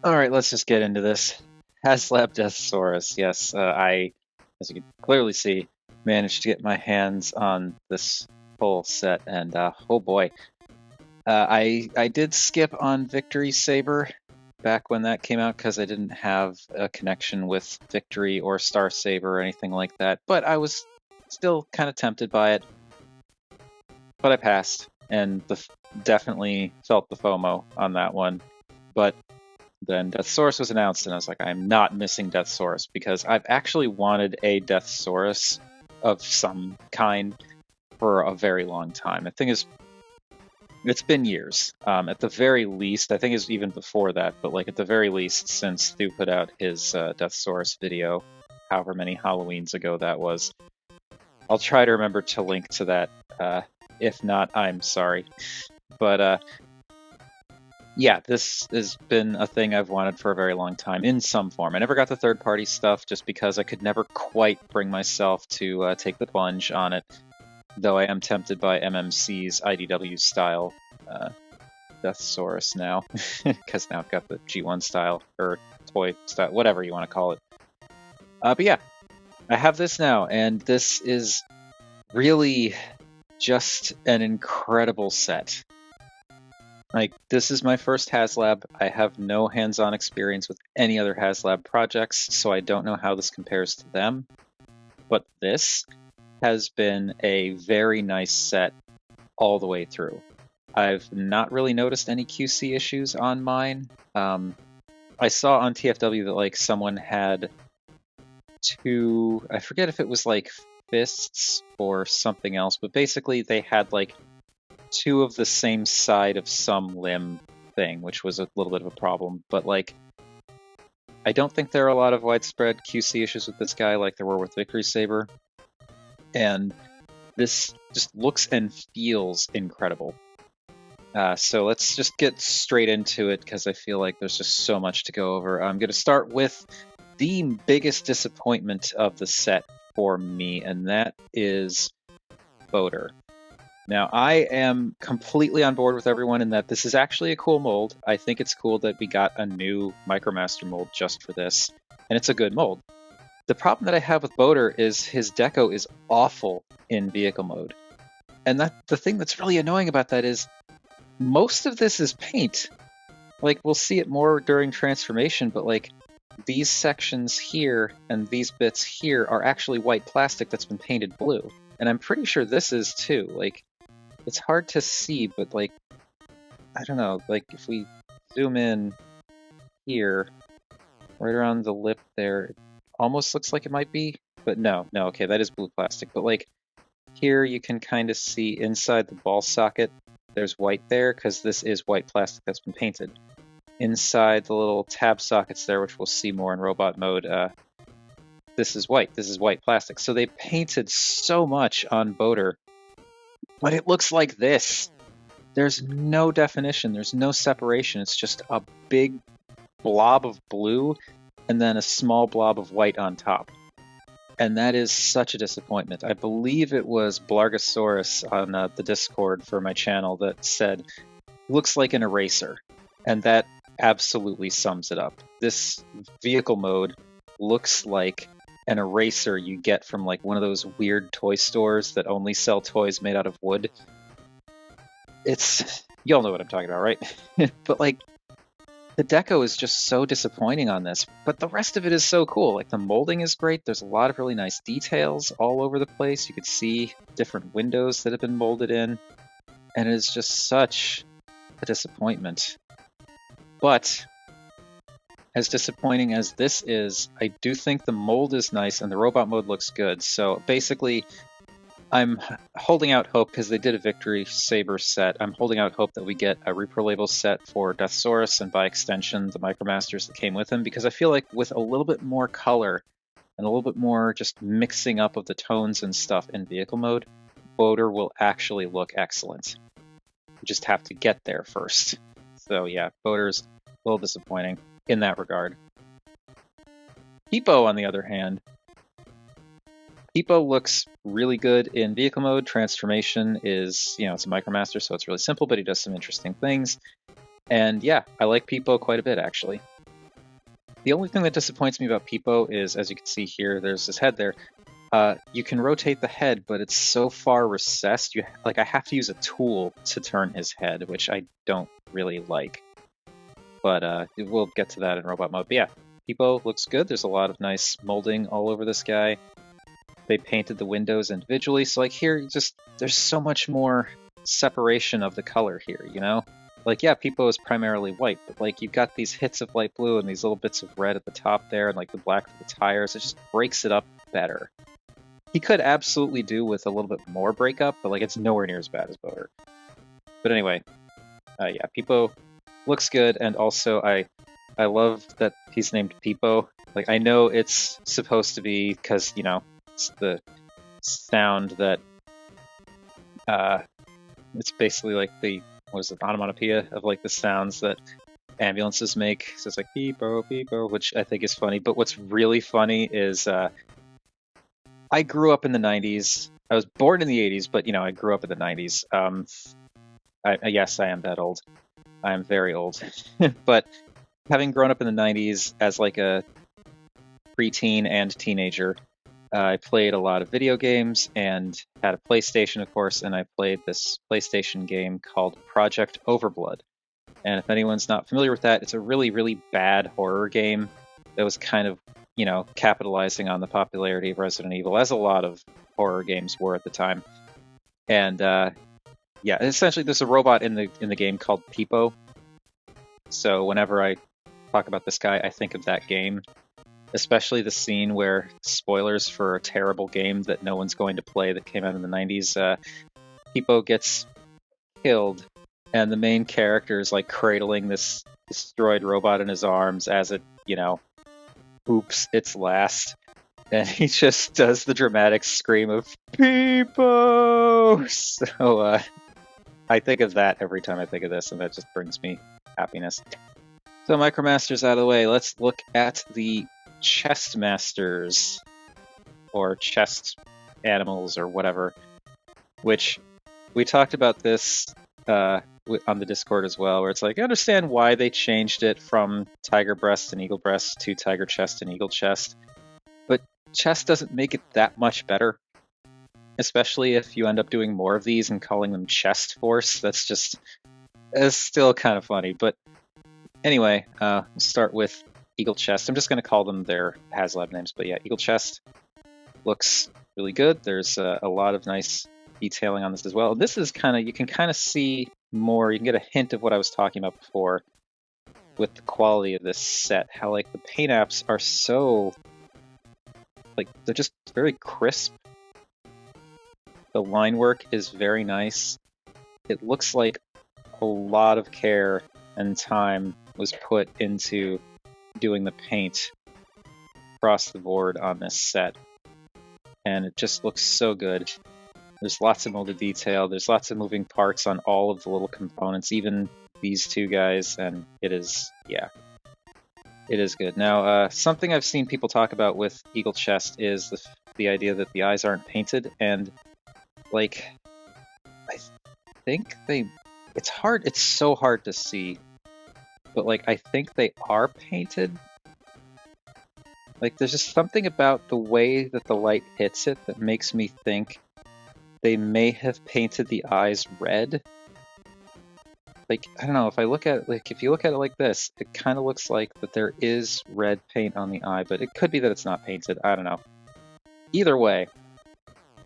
Alright, let's just get into this. Haslab Deathsaurus. Yes, I, as you can clearly see, managed to get my hands on this full set, and oh boy. I did skip on Victory Saber back when that came out because I didn't have a connection with Victory or Star Saber or anything like that, but I was still kind of tempted by it. But I passed, and definitely felt the FOMO on that one. But then Deathsaurus was announced, and I was like, I'm not missing Deathsaurus because I've actually wanted a Deathsaurus of some kind for a very long time. I think it's been years. At the very least, I think it's even before that, but like at the very least, since Stu put out his Deathsaurus video, however many Halloweens ago that was. I'll try to remember to link to that. If not, I'm sorry. But yeah, this has been a thing I've wanted for a very long time in some form. I never got the third-party stuff just because I could never quite bring myself to take the plunge on it, though I am tempted by MMC's IDW style Deathsaurus now, because now I've got the G1 style, or toy style, whatever you want to call it. But yeah, I have this now, and this is really just an incredible set. Like, this is my first Haslab. I have no hands-on experience with any other Haslab projects, so I don't know how this compares to them. But this has been a very nice set all the way through. I've not really noticed any QC issues on mine. I saw on TFW that like someone had two, I forget if it was like fists or something else, but basically they had like two of the same side of some limb thing, which was a little bit of a problem. But like, I don't think there are a lot of widespread QC issues with this guy like there were with Victory Saber. And this just looks and feels incredible. So let's just get straight into it because I feel like there's just so much to go over. I'm going to start with the biggest disappointment of the set for me, and that is Boater. Now, I am completely on board with everyone in that this is actually a cool mold. I think it's cool that we got a new Micromaster mold just for this, and it's a good mold. The problem that I have with Boater is his deco is awful in vehicle mode. And the thing that's really annoying about that is most of this is paint. Like, we'll see it more during transformation, but like these sections here and these bits here are actually white plastic that's been painted blue. And I'm pretty sure this is too. Like, it's hard to see, but like, I don't know, like if we zoom in here, right around the lip there, it almost looks like it might be, but no, okay, that is blue plastic. But like here you can kind of see inside the ball socket, there's white there because this is white plastic that's been painted. Inside the little tab sockets there, which we'll see more in robot mode, this is white plastic. So they painted so much on Boater, but it looks like this. There's no definition, there's no separation, it's just a big blob of blue and then a small blob of white on top. And that is such a disappointment. I believe it was Blargosaurus on the Discord for my channel that said, looks like an eraser. And that absolutely sums it up. This vehicle mode looks like an eraser you get from like one of those weird toy stores that only sell toys made out of wood. Y'all know what I'm talking about, right? But like, the deco is just so disappointing on this, but the rest of it is so cool. Like, the molding is great. There's a lot of really nice details all over the place. You could see different windows that have been molded in, and it is just such a disappointment. But as disappointing as this is, I do think the mold is nice and the robot mode looks good. So basically, I'm holding out hope because they did a Victory Saber set. I'm holding out hope that we get a Repro Label set for Deathsaurus and by extension the Micromasters that came with him, because I feel like with a little bit more color and a little bit more just mixing up of the tones and stuff in vehicle mode, Boater will actually look excellent. We just have to get there first. So yeah, Boater's a little disappointing in that regard. Peepo, on the other hand, Peepo looks really good in vehicle mode. Transformation is, it's a Micromaster, so it's really simple, but he does some interesting things. And yeah, I like Peepo quite a bit, actually. The only thing that disappoints me about Peepo is, as you can see here, there's this head there. You can rotate the head, but it's so far recessed. I have to use a tool to turn his head, which I don't really like. But we'll get to that in robot mode. But yeah, Peepo looks good. There's a lot of nice molding all over this guy. They painted the windows individually, so like here, there's so much more separation of the color here, you know? Like, yeah, Peepo is primarily white, but like you've got these hits of light blue and these little bits of red at the top there, and like the black for the tires. It just breaks it up better. He could absolutely do with a little bit more breakup, but like it's nowhere near as bad as Boater. But anyway, yeah, Peepo looks good, and also I love that he's named Peepo. Like, I know it's supposed to be because, you know, it's the sound that it's basically like the onomatopoeia of like the sounds that ambulances make. So it's like Peepo, Peepo, which I think is funny. But what's really funny is I grew up in the 90s. I was born in the 80s, but you know, I grew up in the 90s. Yes, I am that old. I am very old. But having grown up in the 90s as like a preteen and teenager, I played a lot of video games and had a PlayStation, of course, and I played this PlayStation game called Project Overblood. And if anyone's not familiar with that, it's a really, really bad horror game that was kind of, you know, capitalizing on the popularity of Resident Evil, as a lot of horror games were at the time. And yeah, essentially there's a robot in the game called Peepo. So whenever I talk about this guy, I think of that game. Especially the scene where, spoilers for a terrible game that no one's going to play that came out in the 90s, Peepo gets killed, and the main character is like cradling this destroyed robot in his arms as it, you know, oops, it's last. And he just does the dramatic scream of Peepo! So I think of that every time I think of this, and that just brings me happiness. So Micromasters out of the way, let's look at the Chestmasters, or chest animals, or whatever, which we talked about this on the Discord as well, where it's like, I understand why they changed it from Tiger Breast and Eagle Breast to Tigerchest and Eaglechest, but chest doesn't make it that much better, especially if you end up doing more of these and calling them Chest Force. It's still kind of funny. But anyway, we'll start with Eaglechest. I'm just going to call them their Haslab names, but yeah, Eaglechest looks really good. There's a lot of nice detailing on this as well. This is you can kind of see more, you can get a hint of what I was talking about before with the quality of this set, how like the paint apps are so, like, they're just very crisp. The line work is very nice. It looks like a lot of care and time was put into doing the paint across the board on this set, and it just looks so good. There's lots of molded detail, there's lots of moving parts on all of the little components, even these two guys, and it is good. Now, something I've seen people talk about with Eaglechest is the idea that the eyes aren't painted, and like, I think it's so hard to see, but like, I think they are painted. Like, there's just something about the way that the light hits it that makes me think they may have painted the eyes red. Like, I don't know, if you look at it like this, it kind of looks like that there is red paint on the eye, but it could be that it's not painted, I don't know. Either way,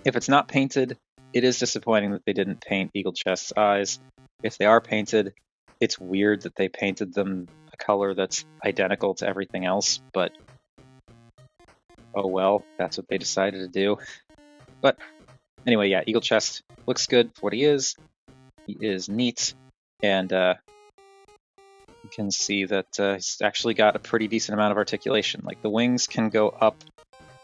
if it's not painted, it is disappointing that they didn't paint Eaglechest's eyes. If they are painted, it's weird that they painted them a color that's identical to everything else, but oh well, that's what they decided to do. But anyway, yeah, Eaglechest looks good for what he is. He is neat, and you can see that he's actually got a pretty decent amount of articulation. Like, the wings can go up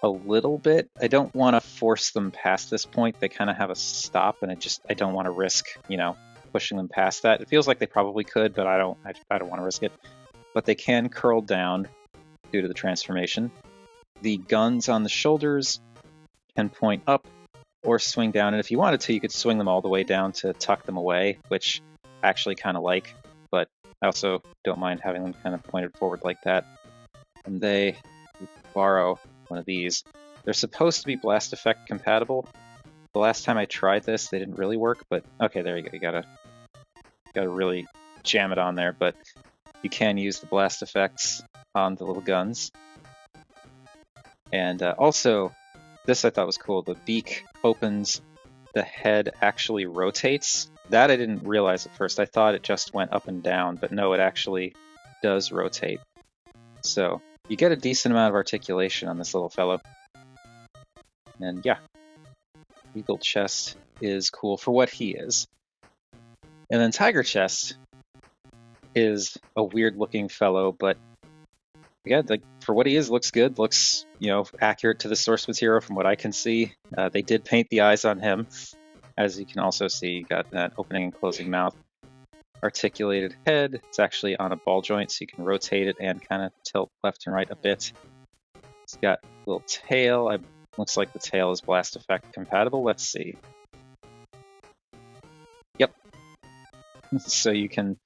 a little bit. I don't want to force them past this point. They kind of have a stop, and I don't want to risk, you know, pushing them past that. It feels like they probably could, but I don't want to risk it. But they can curl down due to the transformation. The guns on the shoulders can point up or swing down, and if you wanted to, you could swing them all the way down to tuck them away, which I actually kind of like, but I also don't mind having them kind of pointed forward like that. and they borrow one of these. They're supposed to be blast effect compatible. The last time I tried this, they didn't really work, but okay, there you go. You gotta really jam it on there, but you can use the blast effects on the little guns. And also, this I thought was cool. The beak opens, the head actually rotates. That I didn't realize at first. I thought it just went up and down, but no, it actually does rotate. So you get a decent amount of articulation on this little fellow. And yeah, Eaglechest is cool for what he is. And then Tigerchest is a weird looking fellow, but yeah, like for what he is, looks good, looks, accurate to the source material from what I can see. They did paint the eyes on him. As you can also see, you got that opening and closing mouth. Articulated head. It's actually on a ball joint, so you can rotate it and kind of tilt left and right a bit. It's got a little tail. Looks like the tail is blast effect compatible. Let's see. Yep. So you can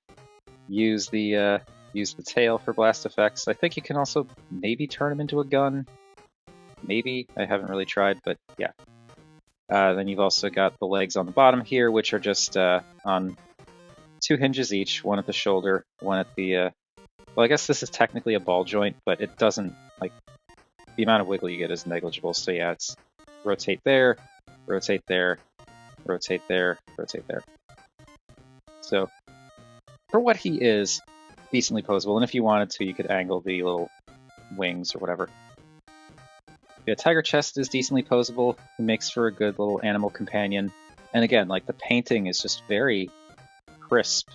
use the tail for blast effects. I think you can also maybe turn him into a gun. Maybe. I haven't really tried, but yeah. Then you've also got the legs on the bottom here, which are just on 2 hinges each, one at the shoulder, one at the... well, I guess this is technically a ball joint, but it doesn't, the amount of wiggle you get is negligible. So yeah, it's rotate there, rotate there, rotate there, rotate there. So for what he is, decently posable. And if you wanted to, you could angle the little wings or whatever. Yeah, Tigerchest is decently posable. He makes for a good little animal companion. And again, the painting is just very crisp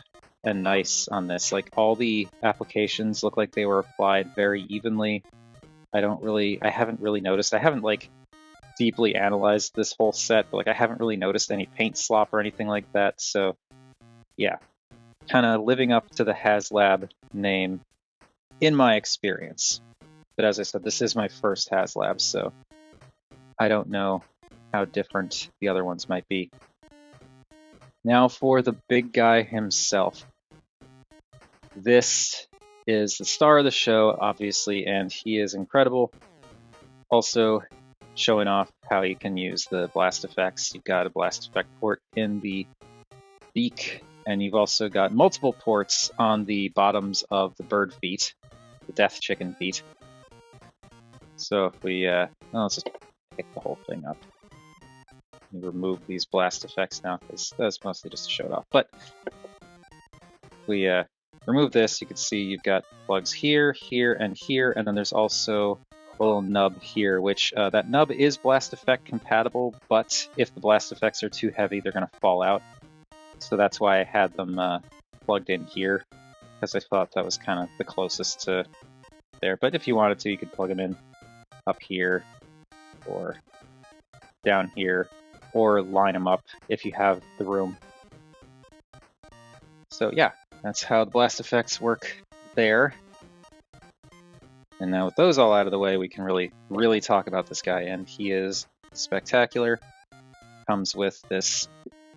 and nice on this. All the applications look like they were applied very evenly. I haven't really noticed. I haven't deeply analyzed this whole set, but I haven't really noticed any paint slop or anything like that. So yeah, kind of living up to the Haslab name in my experience. But as I said, this is my first Haslab, so I don't know how different the other ones might be. Now for the big guy himself. This is the star of the show, obviously, and he is incredible. Also showing off how you can use the blast effects. You've got a blast effect port in the beak, and you've also got multiple ports on the bottoms of the bird feet, the death chicken feet. So if we, let's just pick the whole thing up. We remove these blast effects now, because that's mostly just to show it off. But if we remove this, you can see you've got plugs here, here, and here, and then there's also a little nub here, which that nub is blast effect compatible, but if the blast effects are too heavy, they're going to fall out. So that's why I had them plugged in here, because I thought that was kind of the closest to there. But if you wanted to, you could plug them in up here, or down here, or line them up if you have the room. So yeah, that's how the blast effects work there. And now with those all out of the way, we can really talk about this guy, and he is spectacular. Comes with this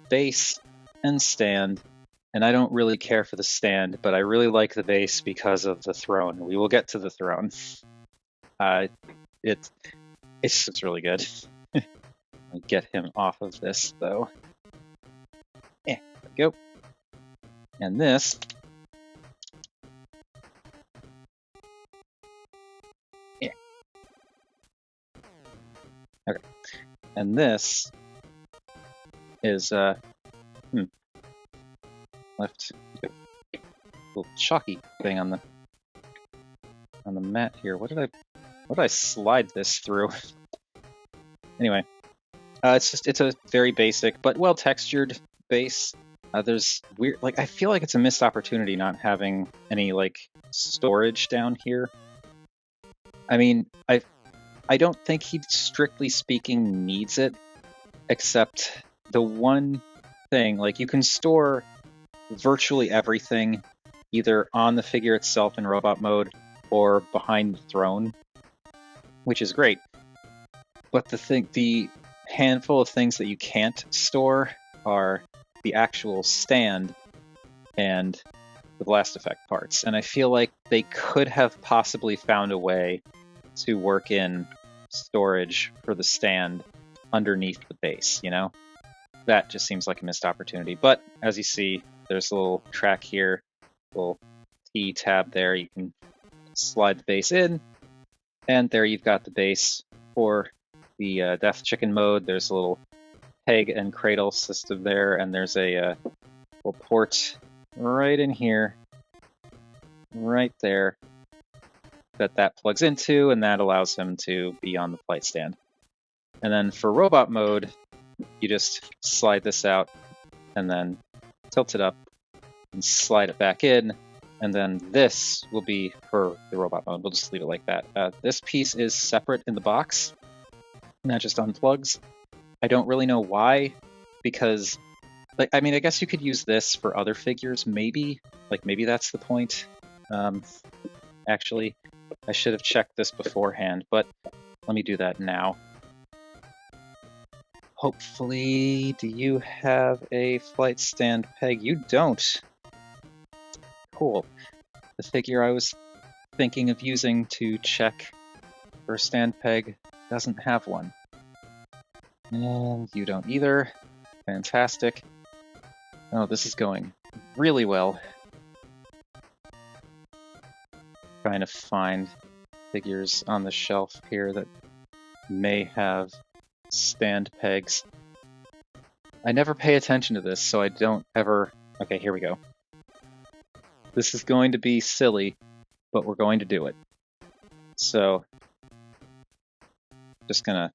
base and stand, and I don't really care for the stand, but I really like the base because of the throne. We will get to the throne. It's really good. I'll get him off of this though. There we go. And this okay. And this is left little chalky thing on the mat here. What did I slide this through? Anyway, it's a very basic but well textured base. There's weird, I feel like it's a missed opportunity not having any storage down here. I mean, I don't think he, strictly speaking, needs it, except the one thing, you can store virtually everything either on the figure itself in robot mode or behind the throne, which is great. But the handful of things that you can't store are the actual stand and the blast effect parts. And I feel like they could have possibly found a way to work in storage for the stand underneath the base, you know? That just seems like a missed opportunity. But as you see, there's a little track here, little T tab there. You can slide the base in, and there you've got the base for the Death Chicken mode. There's a little peg and cradle system there, and there's a little port right in here, right there, that plugs into, and that allows him to be on the flight stand. And then for robot mode, you just slide this out and then tilt it up and slide it back in, and then this will be for the robot mode. We'll just leave it like that. This piece is separate in the box, and that just unplugs. I don't really know why, because, like, I mean, I guess you could use this for other figures, maybe. Like, maybe that's the point. Actually, I should have checked this beforehand, but let me do that now. Hopefully, do you have a flight stand peg? You don't. Cool. The figure I was thinking of using to check for a stand peg doesn't have one. And you don't either. Fantastic. Oh, this is going really well. Trying to find figures on the shelf here that may have stand pegs. I never pay attention to this, so I don't ever... Okay, here we go. This is going to be silly, but we're going to do it. So, just gonna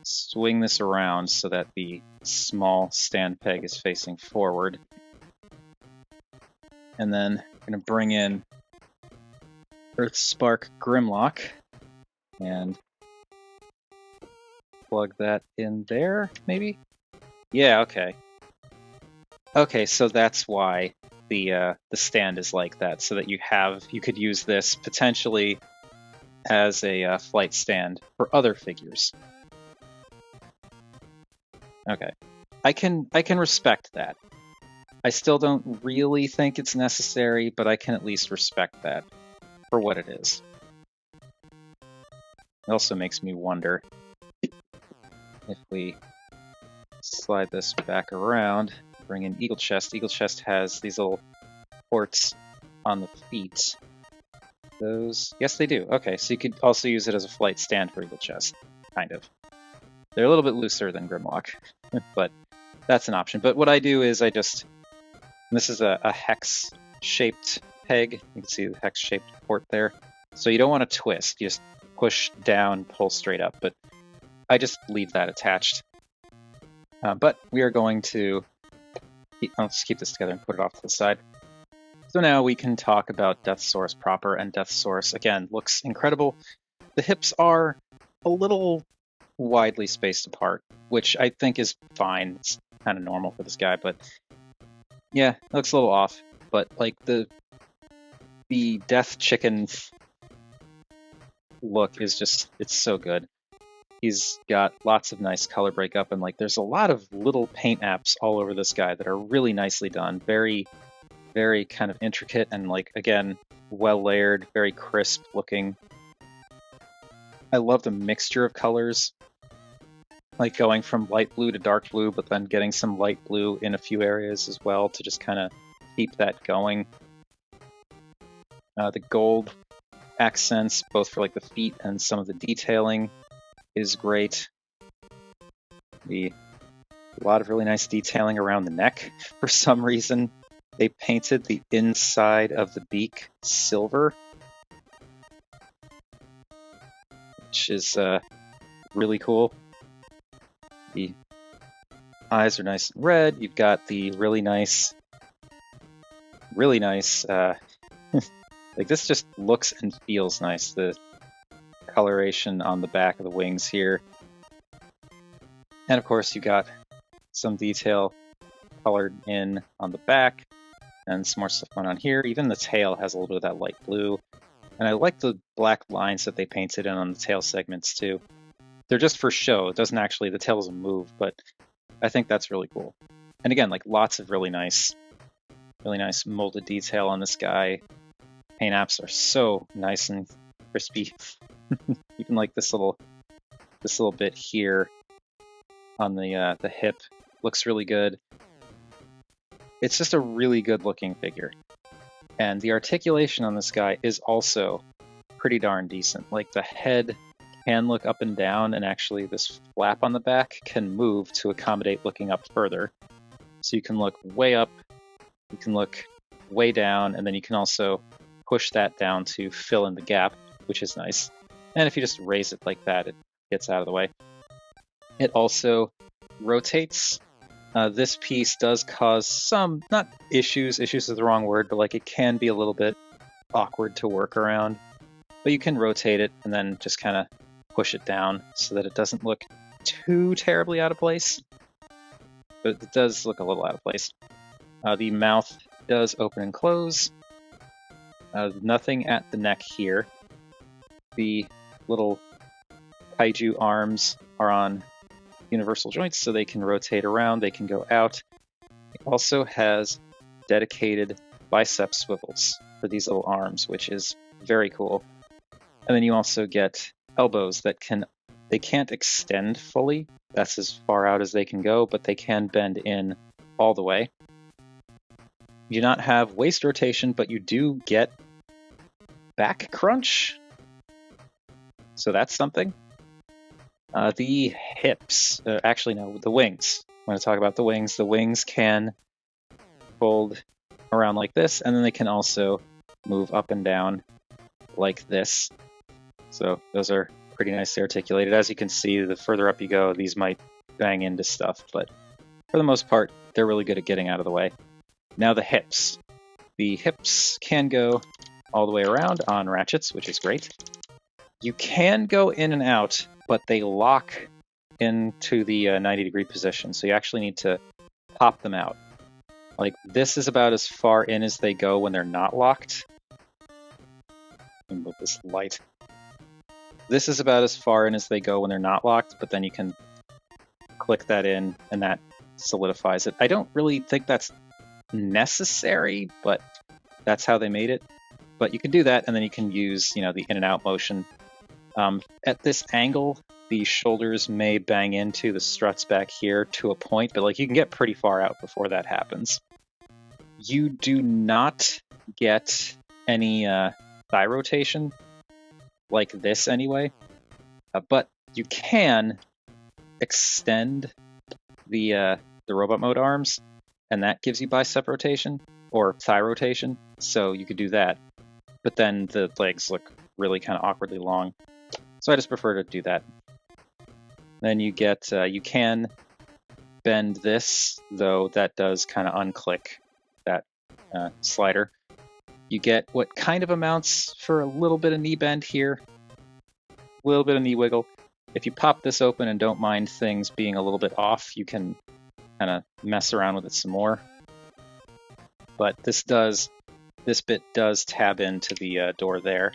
swing this around so that the small stand peg is facing forward. And then I'm gonna bring in Earthspark Grimlock and plug that in there, maybe? Yeah, okay. Okay, so that's why the stand is like that, so that you could use this potentially as a flight stand for other figures. Okay, I can respect that. I still don't really think it's necessary, but I can at least respect that for what it is. It also makes me wonder if we slide this back around, bring in Eaglechest. Eaglechest has these little ports on the feet. Those, yes, they do. Okay, so you could also use it as a flight stand for Eaglechest, kind of. They're a little bit looser than Grimlock, but that's an option. But what I do is this is a hex-shaped peg. You can see the hex-shaped port there. So you don't want to twist. You just push down, pull straight up. But I just leave that attached. But we are going to... Let's keep this together and put it off to the side. So now we can talk about Deathsaurus proper, and Deathsaurus, again, looks incredible. The hips are a little widely spaced apart, which I think is fine. It's kind of normal for this guy, but yeah, it looks a little off. But like the Death Chicken look is just, it's so good. He's got lots of nice color breakup, and like there's a lot of little paint apps all over this guy that are really nicely done. Very, very kind of intricate and like, again, well layered, very crisp looking. I love the mixture of colors, like going from light blue to dark blue, but then getting some light blue in a few areas as well to just kind of keep that going. The gold accents, both for like the feet and some of the detailing, is great. A lot of really nice detailing around the neck. For some reason, they painted the inside of the beak silver, which is really cool. The eyes are nice and red. You've got the really nice, like this just looks and feels nice. The coloration on the back of the wings here. And of course you got some detail colored in on the back and some more stuff going on here. Even the tail has a little bit of that light blue. And I like the black lines that they painted in on the tail segments too. They're just for show. It doesn't actually, the tail doesn't move, but I think that's really cool. And again, like lots of really nice Really nice molded detail on this guy. Paint apps are so nice and crispy. Even like this little bit here on the hip looks really good. It's just a really good looking figure. And the articulation on this guy is also pretty darn decent. Like the head can look up and down, and actually this flap on the back can move to accommodate looking up further. So you can look way up, you can look way down, and then you can also push that down to fill in the gap, which is nice. And if you just raise it like that, it gets out of the way. It also rotates. This piece does cause some, not issues is the wrong word, but like it can be a little bit awkward to work around. But you can rotate it and then just kind of push it down so that it doesn't look too terribly out of place. But it does look a little out of place. The mouth does open and close. Nothing at the neck here. The little kaiju arms are on universal joints, so they can rotate around, they can go out. It also has dedicated bicep swivels for these little arms, which is very cool. And then you also get elbows that they can't extend fully. That's as far out as they can go, but they can bend in all the way. You do not have waist rotation, but you do get back crunch. So that's something. The hips, actually no, the wings. I'm going to talk about the wings. The wings can fold around like this, and then they can also move up and down like this. So those are pretty nicely articulated. As you can see, the further up you go, these might bang into stuff, but for the most part, they're really good at getting out of the way. Now the hips. The hips can go all the way around on ratchets, which is great. You can go in and out, but they lock into the 90-degree position, so you actually need to pop them out. Like, this is about as far in as they go when they're not locked. Let me move this light. This is about as far in as they go when they're not locked, but then you can click that in, and that solidifies it. I don't really think that's necessary, but that's how they made it. But you can do that, and then you can use, the in and out motion. At this angle, the shoulders may bang into the struts back here to a point, but you can get pretty far out before that happens. You do not get any thigh rotation like this anyway, but you can extend the robot mode arms, and that gives you bicep rotation or thigh rotation, so you could do that. But then the legs look really kind of awkwardly long. So I just prefer to do that. Then you get, you can bend this, though that does kind of unclick that slider. You get what kind of amounts for a little bit of knee bend here, a little bit of knee wiggle. If you pop this open and don't mind things being a little bit off, you can kind of mess around with it some more. But this bit does tab into the door there.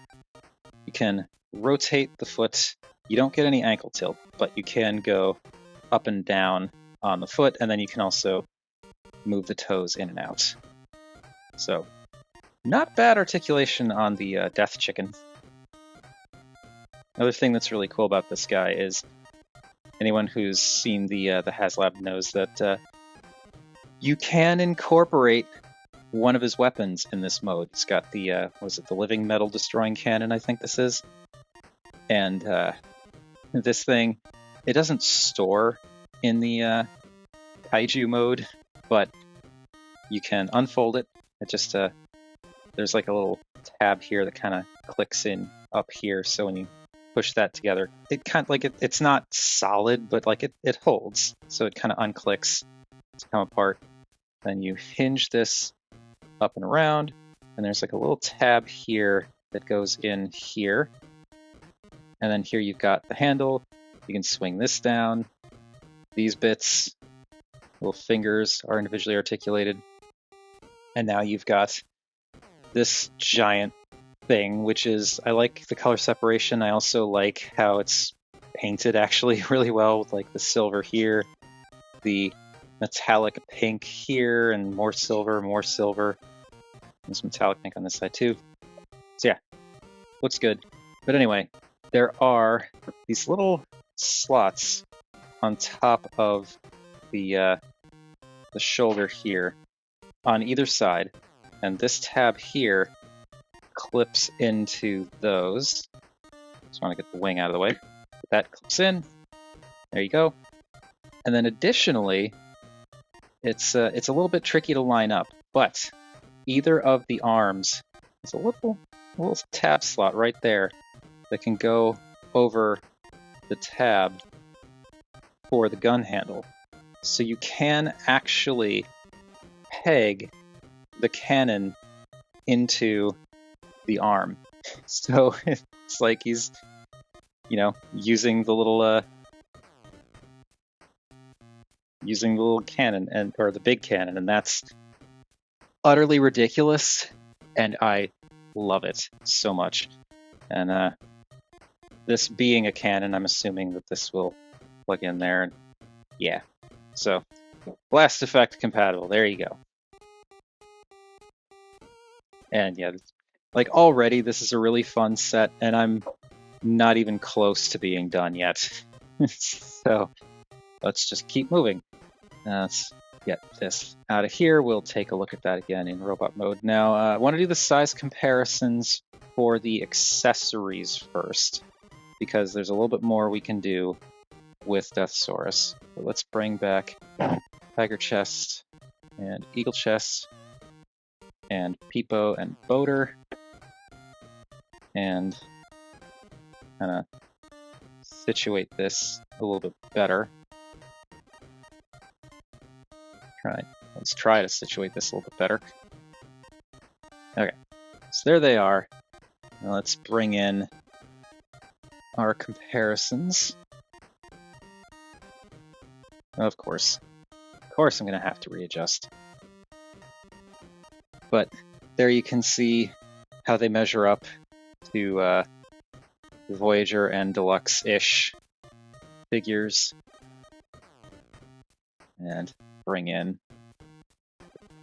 You can rotate the foot. You don't get any ankle tilt, but you can go up and down on the foot, and then you can also move the toes in and out. So, not bad articulation on the Death Chicken. Another thing that's really cool about this guy is anyone who's seen the Haslab knows that you can incorporate one of his weapons in this mode. It's got the, the living metal destroying cannon, I think this is. And this thing, it doesn't store in the kaiju mode, but you can unfold it. It just, there's like a little tab here that kind of clicks in up here, so when you push that together, it kind of it's not solid, but it holds, so it kind of unclicks to come apart. Then you hinge this up and around, and there's like a little tab here that goes in here. And then here you've got the handle. You can swing this down. These bits, little fingers, are individually articulated. And now you've got this giant thing, which is, I like the color separation. I also like how it's painted actually really well with the silver here, the metallic pink here, and more silver, more silver. And some metallic pink on this side too. So yeah, looks good. But anyway, there are these little slots on top of the shoulder here on either side, and this tab here clips into those. Just want to get the wing out of the way. That clips in. There you go. And then additionally, it's a little bit tricky to line up, but either of the arms is a little tab slot right there that can go over the tab for the gun handle. So you can actually peg the cannon into the arm. So it's like he's, using the little cannon or the big cannon, and that's utterly ridiculous, and I love it so much. And this being a cannon, I'm assuming that this will plug in there, and yeah. So blast effect compatible. There you go. And yeah, like already this is a really fun set, and I'm not even close to being done yet. So let's just keep moving. Let's get this out of here. We'll take a look at that again in robot mode. Now, I want to do the size comparisons for the accessories first, because there's a little bit more we can do with Deathsaurus. So let's bring back Tigerchest and Eaglechest and Peepo and Boater, and kind of situate this a little bit better. Let's try to situate this a little bit better. Okay, so there they are. Now let's bring in our comparisons. Of course I'm going to have to readjust. But there you can see how they measure up to Voyager and Deluxe-ish figures. And bring in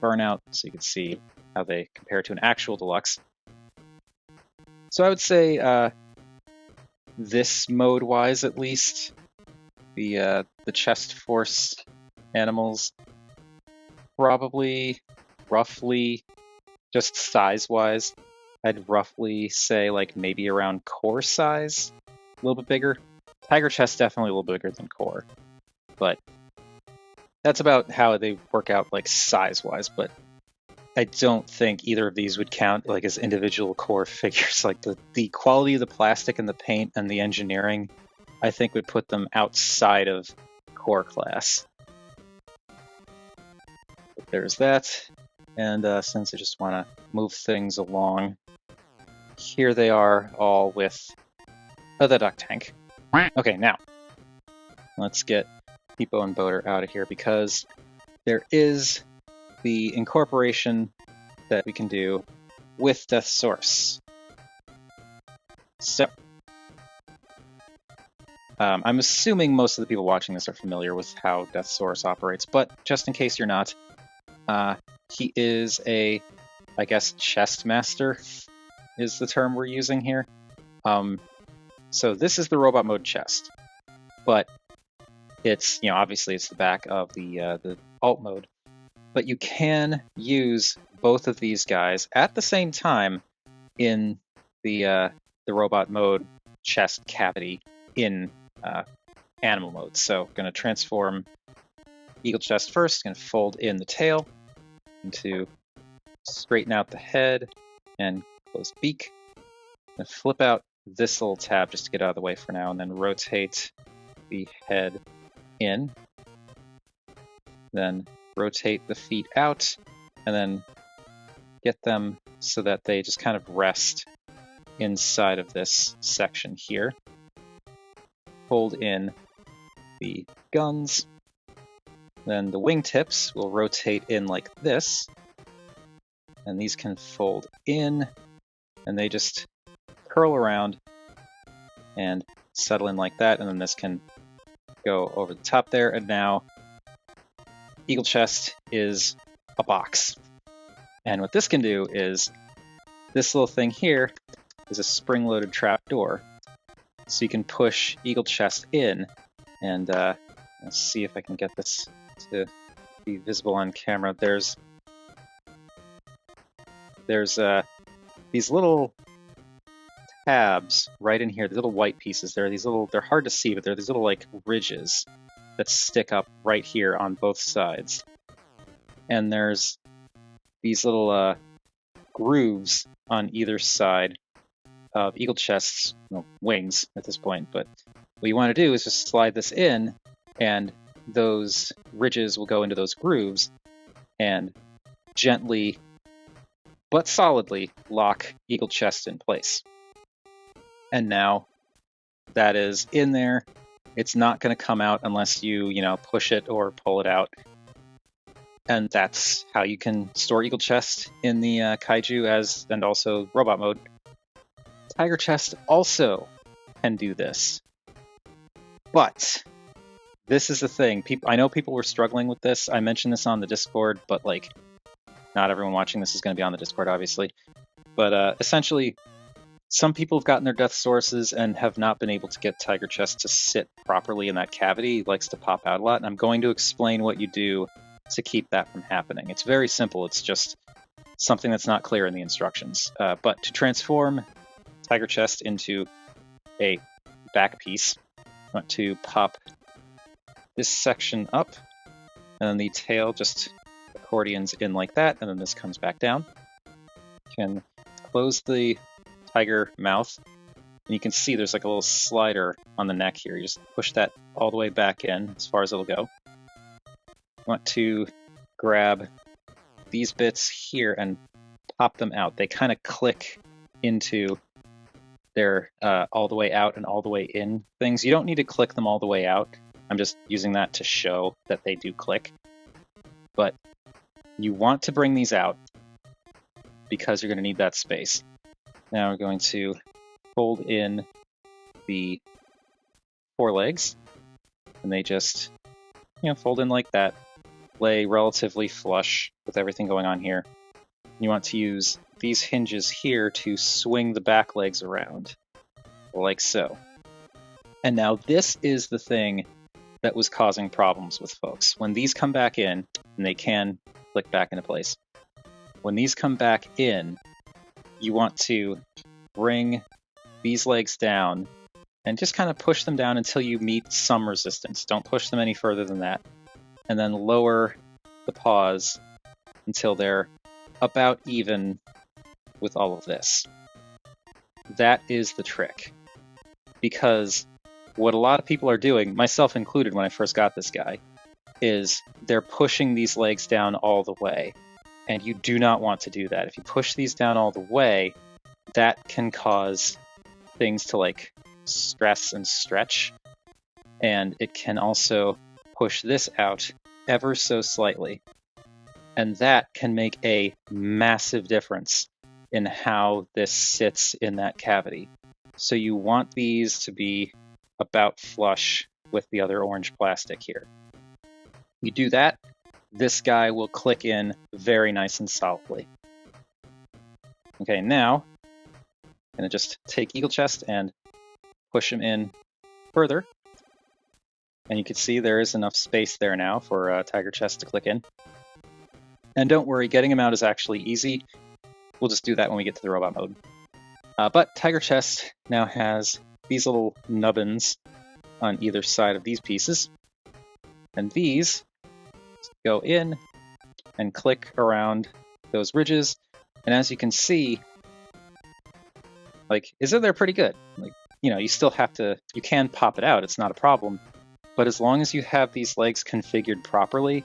Burnout so you can see how they compare to an actual Deluxe. So I would say this mode-wise at least, the chest force animals probably roughly, just size-wise, I'd roughly say like maybe around core size, a little bit bigger. Tigerchest definitely a little bigger than core, but that's about how they work out like size-wise. But I don't think either of these would count like as individual core figures. Like the quality of the plastic and the paint and the engineering, I think would put them outside of core class. But there's that. And since I just want to move things along, here they are all with the duck tank. Okay, now let's get Peepo and Boater out of here, because there is the incorporation that we can do with Deathsaurus. So I'm assuming most of the people watching this are familiar with how Deathsaurus operates, but just in case you're not, he is a, I guess, Chestmaster is the term we're using here. So this is the robot mode chest, but it's, obviously it's the back of the alt mode, but you can use both of these guys at the same time in the robot mode chest cavity in animal mode. So going to transform Eaglechest first, going to fold in the tail, into straighten out the head and close beak. Going to flip out this little tab just to get out of the way for now, and then rotate the head in. Then rotate the feet out, and then get them so that they just kind of rest inside of this section here. Fold in the guns. Then the wingtips will rotate in like this, and these can fold in, and they just curl around and settle in like that, and then this can go over the top there, and now Eaglechest is a box. And what this can do is, this little thing here is a spring-loaded trap door. So you can push Eaglechest in, and let's see if I can get this to be visible on camera. There's these little tabs right in here, the little white pieces. They're hard to see, but they're these little like ridges that stick up right here on both sides. And there's these little grooves on either side of Eaglechest's wings at this point. But what you want to do is just slide this in, and those ridges will go into those grooves and gently but solidly lock Eaglechest in place. And now that is in there. It's not going to come out unless you push it or pull it out. And that's how you can store Eaglechest in the Kaiju and also robot mode. Tigerchest also can do this. But this is the thing. I know people were struggling with this. I mentioned this on the Discord, but like not everyone watching this is going to be on the Discord, obviously. But essentially, some people have gotten their Deathsauruses and have not been able to get Tigerchest to sit properly in that cavity. It likes to pop out a lot, and I'm going to explain what you do to keep that from happening. It's very simple. It's just something that's not clear in the instructions. But to transform Tigerchest into a back piece, I want to pop this section up, and then the tail just accordions in like that, and then this comes back down. You can close the tiger mouth, and you can see there's like a little slider on the neck here. You just push that all the way back in as far as it'll go. You want to grab these bits here and pop them out. They kind of click into their all the way out and all the way in things. You don't need to click them all the way out. I'm just using that to show that they do click. But you want to bring these out because you're going to need that space. Now we're going to fold in the forelegs, and they just fold in like that, lay relatively flush with everything going on here. You want to use these hinges here to swing the back legs around, like so. And now this is the thing that was causing problems with folks. When these come back in, and they can click back into place, when these come back in, you want to bring these legs down and just kind of push them down until you meet some resistance. Don't push them any further than that. And then lower the paws until they're about even with all of this. That is the trick. Because what a lot of people are doing, myself included when I first got this guy, is they're pushing these legs down all the way. And you do not want to do that. If you push these down all the way, that can cause things to like stress and stretch. And it can also push this out ever so slightly. And that can make a massive difference in how this sits in that cavity. So you want these to be about flush with the other orange plastic here. You do that, this guy will click in very nice and solidly. Okay, now I'm going to just take Eaglechest and push him in further. And you can see there is enough space there now for Tigerchest to click in. And don't worry, getting him out is actually easy. We'll just do that when we get to the robot mode. But Tigerchest now has these little nubbins on either side of these pieces. And these go in and click around those ridges. And as you can see, they're pretty good. You still have to, you can pop it out, it's not a problem. But as long as you have these legs configured properly,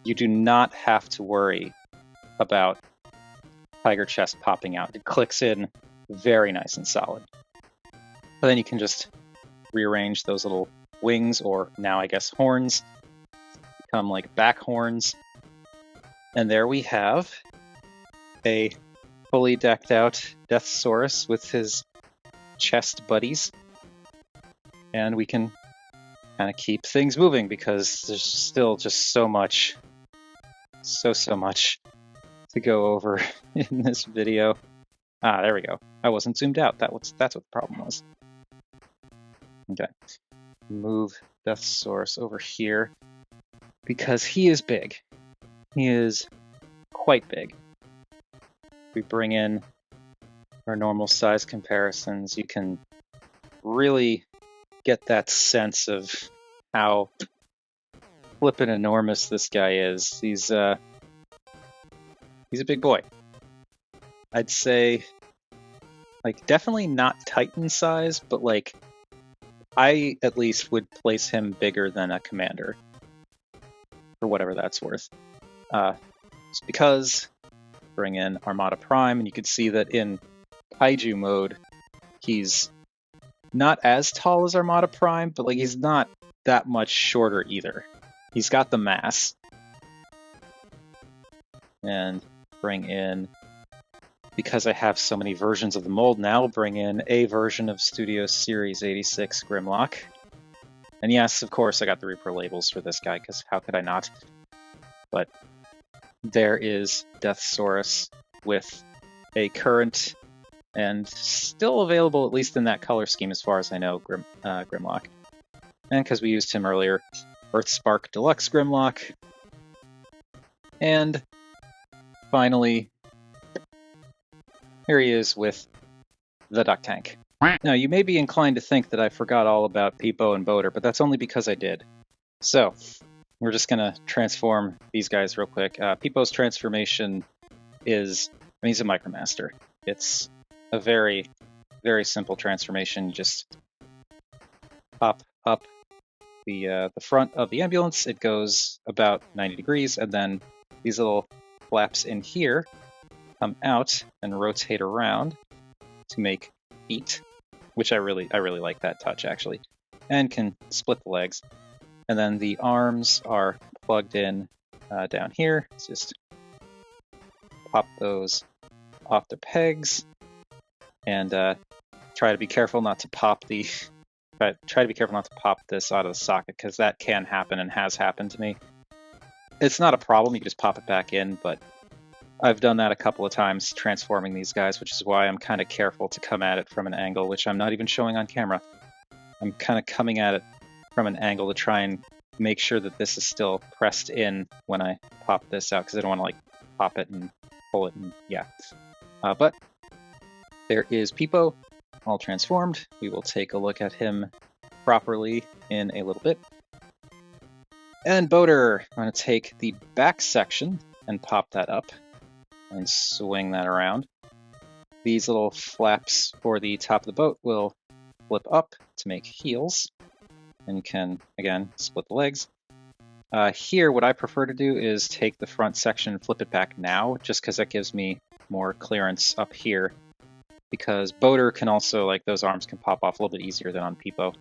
you do not have to worry about Tigerchest popping out. It clicks in very nice and solid. But then you can just rearrange those little wings, or now I guess horns, become like back horns. And there we have a fully decked out Deathsaurus with his chest buddies. And we can kind of keep things moving because there's still just so much so much to go over in this video. Ah, there we go. I wasn't zoomed out. That's what the problem was. Okay. Move Deathsaurus over here because he is big. He is quite big. We bring in our normal size comparisons. You can really get that sense of how flippin' enormous this guy is. He's a big boy. I'd say, like, definitely not Titan size, but like, I at least would place him bigger than a commander, for whatever that's worth. It's because bring in Armada Prime, and you can see that in Kaiju mode, he's not as tall as Armada Prime, but like he's not that much shorter either. He's got the mass. And bring in, because I have so many versions of the mold now, bring in a version of Studio Series 86 Grimlock. And yes, of course, I got the Reaper labels for this guy, because how could I not? But there is Deathsaurus with a current and still available, at least in that color scheme as far as I know, Grimlock. And because we used him earlier, Earthspark Deluxe Grimlock. And finally, here he is with the Duck Tank. Now, you may be inclined to think that I forgot all about Peepo and Boater, but that's only because I did. So, we're just going to transform these guys real quick. Peepo's transformation is, he's a Micromaster. It's a very, very simple transformation. Just pop up the front of the ambulance. It goes about 90 degrees, and then these little flaps in here come out and rotate around to make feet, which I really like that touch actually, and can split the legs. And then the arms are plugged in down here. Let's just pop those off the pegs and try to be careful not to pop the. Try to be careful not to pop this out of the socket, because that can happen and has happened to me. It's not a problem, you can just pop it back in, but I've done that a couple of times transforming these guys, which is why I'm kind of careful to come at it from an angle, which I'm not even showing on camera. I'm kind of coming at it from an angle to try and make sure that this is still pressed in when I pop this out, because I don't want to like pop it and pull it, and yeah. But there is Peepo, all transformed. We will take a look at him properly in a little bit. And Boater, I'm going to take the back section and pop that up and swing that around. These little flaps for the top of the boat will flip up to make heels, and you can, again, split the legs. Here, what I prefer to do is take the front section and flip it back now, just because that gives me more clearance up here, because Boater can also, like, those arms can pop off a little bit easier than on Peepo.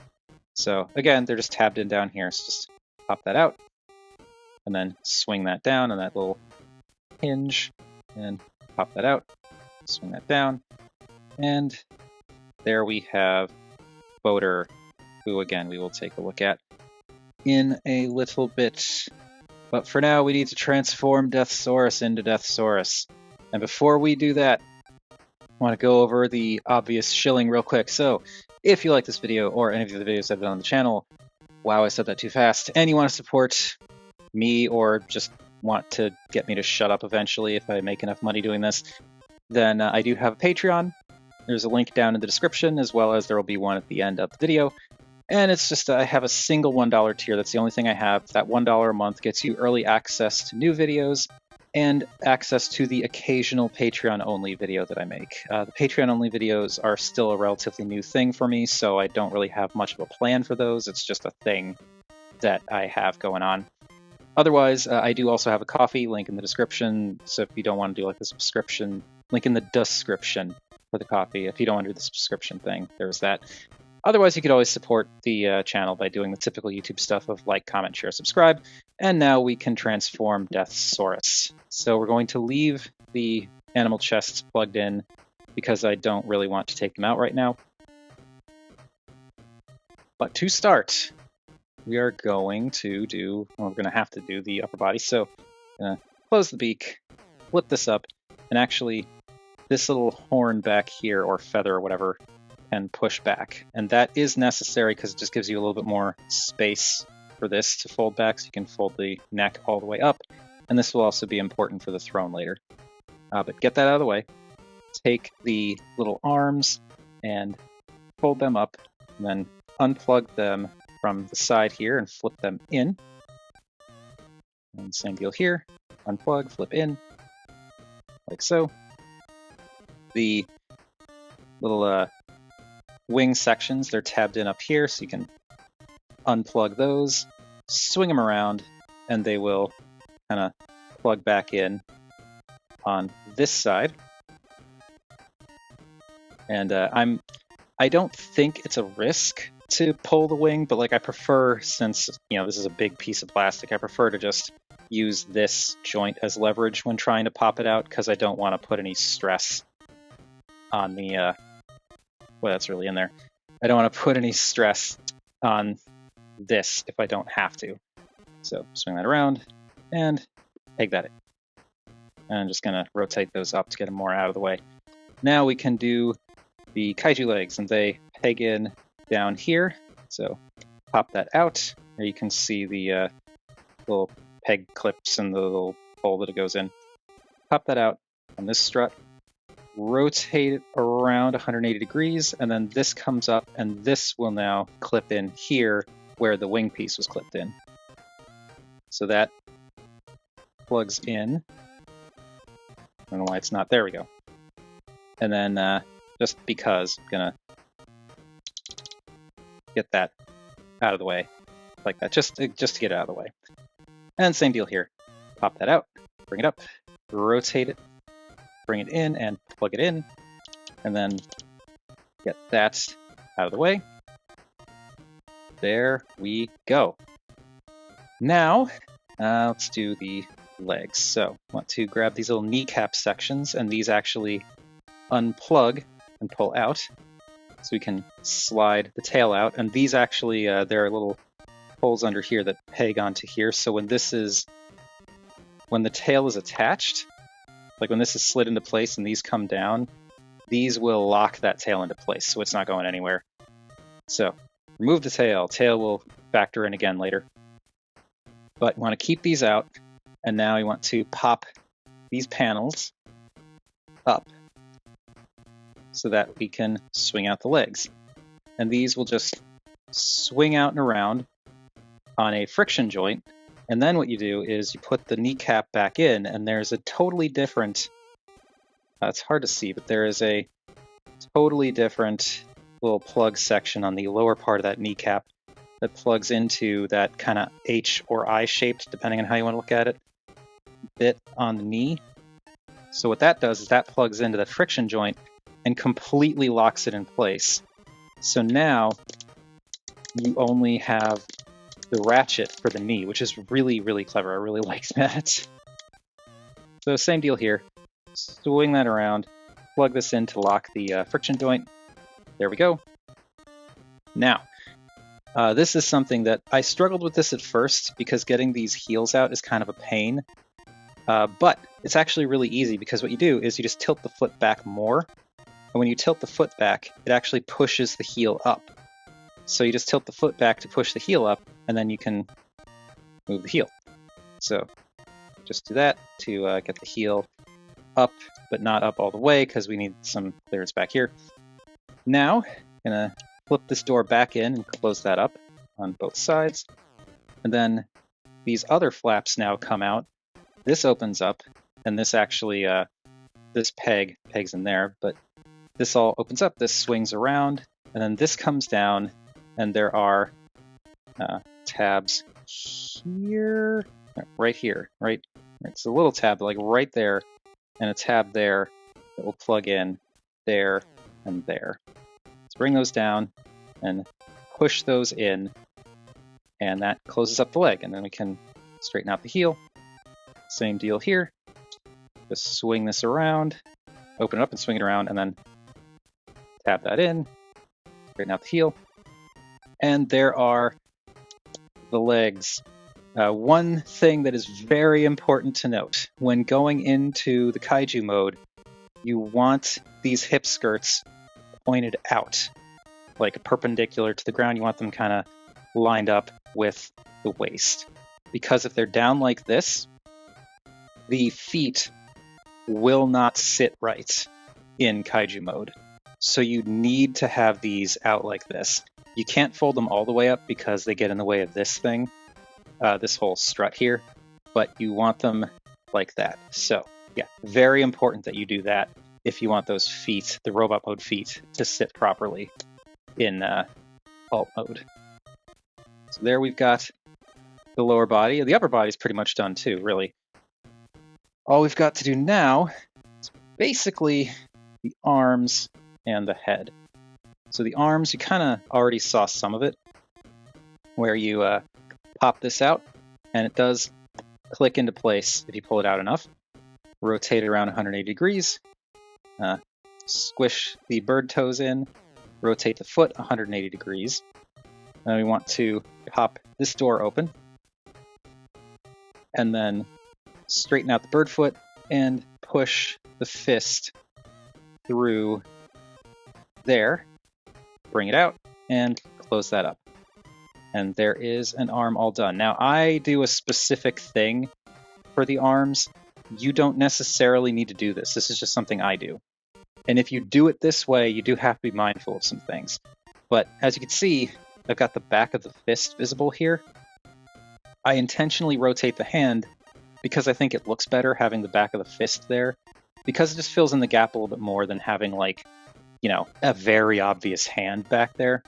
So, again, they're just tabbed in down here, so just pop that out, and then swing that down on that little hinge, and pop that out, swing that down, and there we have Boater, who, again, we will take a look at in a little bit. But for now, we need to transform Deathsaurus into Deathsaurus. And before we do that, I want to go over the obvious shilling real quick. So, if you like this video, or any of the videos I've done on the channel, wow, I said that too fast, and you want to support me, or just want to get me to shut up eventually if I make enough money doing this, then I do have a Patreon. There's a link down in the description, as well as there will be one at the end of the video. And it's just, I have a single $1 tier. That's the only thing I have. That $1 a month gets you early access to new videos and access to the occasional Patreon-only video that I make. The Patreon-only videos are still a relatively new thing for me, so I don't really have much of a plan for those. It's just a thing that I have going on. Otherwise, I do also have a Ko-fi, link in the description, so if you don't want to do like the subscription, link in the description for the Ko-fi. If you don't want to do the subscription thing, there's that. Otherwise, you could always support the channel by doing the typical YouTube stuff of like, comment, share, subscribe. And now we can transform Deathsaurus. So we're going to leave the animal chests plugged in because I don't really want to take them out right now. But to start, we are going to do, well, we're going to have to do the upper body. So I'm going to close the beak, flip this up, and actually this little horn back here, or feather or whatever, can push back. And that is necessary because it just gives you a little bit more space for this to fold back, so you can fold the neck all the way up. And this will also be important for the throne later. But get that out of the way. Take the little arms and fold them up, and then unplug them from the side here and flip them in. And same deal here. Unplug, flip in, like so. The little wing sections, they're tabbed in up here, so you can unplug those, swing them around, and they will kind of plug back in on this side. And I don't think it's a risk to pull the wing, but like I prefer, since this is a big piece of plastic, I prefer to just use this joint as leverage when trying to pop it out, because I don't want to put any stress on the well, that's really in there. I don't want to put any stress on this if I don't have to. So swing that around and peg that in. And I'm just going to rotate those up to get them more out of the way. Now we can do the kaiju legs, and they peg in down here. So pop that out. There you can see the little peg clips and the little hole that it goes in. Pop that out on this strut. Rotate it around 180 degrees, and then this comes up, and this will now clip in here where the wing piece was clipped in. So that plugs in. I don't know why it's not. There we go. And then just because I'm gonna get that out of the way like that, just to get it out of the way. And same deal here. Pop that out, bring it up, rotate it, bring it in and plug it in, and then get that out of the way. There we go. Now, let's do the legs. So I want to grab these little kneecap sections, and these actually unplug and pull out. So we can slide the tail out, and these actually, there are little holes under here that peg onto here. So when the tail is attached, like when this is slid into place and these come down, these will lock that tail into place, so it's not going anywhere. So remove the tail. Tail will factor in again later. But we want to keep these out, and now we want to pop these panels up so that we can swing out the legs. And these will just swing out and around on a friction joint. And then what you do is you put the kneecap back in, and there's a totally different, it's hard to see, but there is a totally different little plug section on the lower part of that kneecap that plugs into that kind of H or I shaped, depending on how you want to look at it, bit on the knee. So what that does is that plugs into the friction joint and completely locks it in place. So now you only have the ratchet for the knee, which is really, really clever. I really like that. So same deal here. Swing that around, plug this in to lock the friction joint. There we go. Now, this is something that I struggled with this at first because getting these heels out is kind of a pain. But it's actually really easy because what you do is you just tilt the foot back more. And when you tilt the foot back, it actually pushes the heel up. So you just tilt the foot back to push the heel up, and then you can move the heel. So just do that to get the heel up, but not up all the way because we need some clearance back here. Now, I'm going to flip this door back in and close that up on both sides. And then these other flaps now come out. This opens up, and this actually, this pegs in there, but this all opens up, this swings around, and then this comes down, and there are tabs here, right here, right? It's a little tab like right there, and a tab there that will plug in there and there. Let's bring those down and push those in, and that closes up the leg, and then we can straighten out the heel. Same deal here. Just swing this around, open it up and swing it around, and then tap that in, straighten out the heel. And there are the legs One thing that is very important to note, when going into the kaiju mode, you want these hip skirts pointed out, like perpendicular to the ground. You want them kind of lined up with the waist. Because if they're down like this, the feet will not sit right in kaiju mode. So you need to have these out like this. You can't fold them all the way up because they get in the way of this thing, this whole strut here, but you want them like that. So yeah, very important that you do that if you want those feet, the robot mode feet, to sit properly in alt mode. So there we've got the lower body. The upper body is pretty much done too, really. All we've got to do now is basically the arms and the head. So the arms, you kind of already saw some of it, where you pop this out, and it does click into place if you pull it out enough. Rotate it around 180 degrees, squish the bird toes in, rotate the foot 180 degrees. Then we want to pop this door open, and then straighten out the bird foot and push the fist through there, bring it out, and close that up. And there is an arm all done. Now, I do a specific thing for the arms. You don't necessarily need to do this. This is just something I do. And if you do it this way, you do have to be mindful of some things. But as you can see, I've got the back of the fist visible here. I intentionally rotate the hand because I think it looks better having the back of the fist there, because it just fills in the gap a little bit more than having, like, you know, a very obvious hand back there.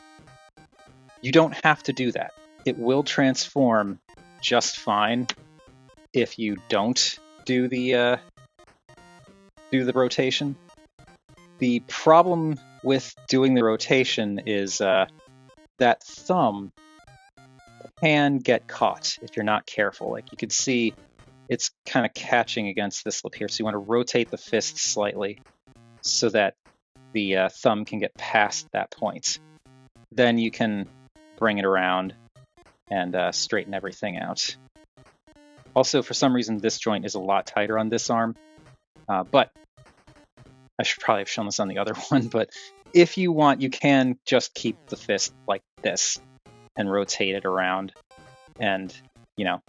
You don't have to do that. It will transform just fine if you don't do the rotation. The problem with doing the rotation is that thumb can get caught if you're not careful. Like, you can see it's kind of catching against this lip here, so you want to rotate the fist slightly so that the thumb can get past that point. Then you can bring it around and straighten everything out. Also, for some reason, this joint is a lot tighter on this arm, but I should probably have shown this on the other one, but if you want, you can just keep the fist like this and rotate it around, and, you know,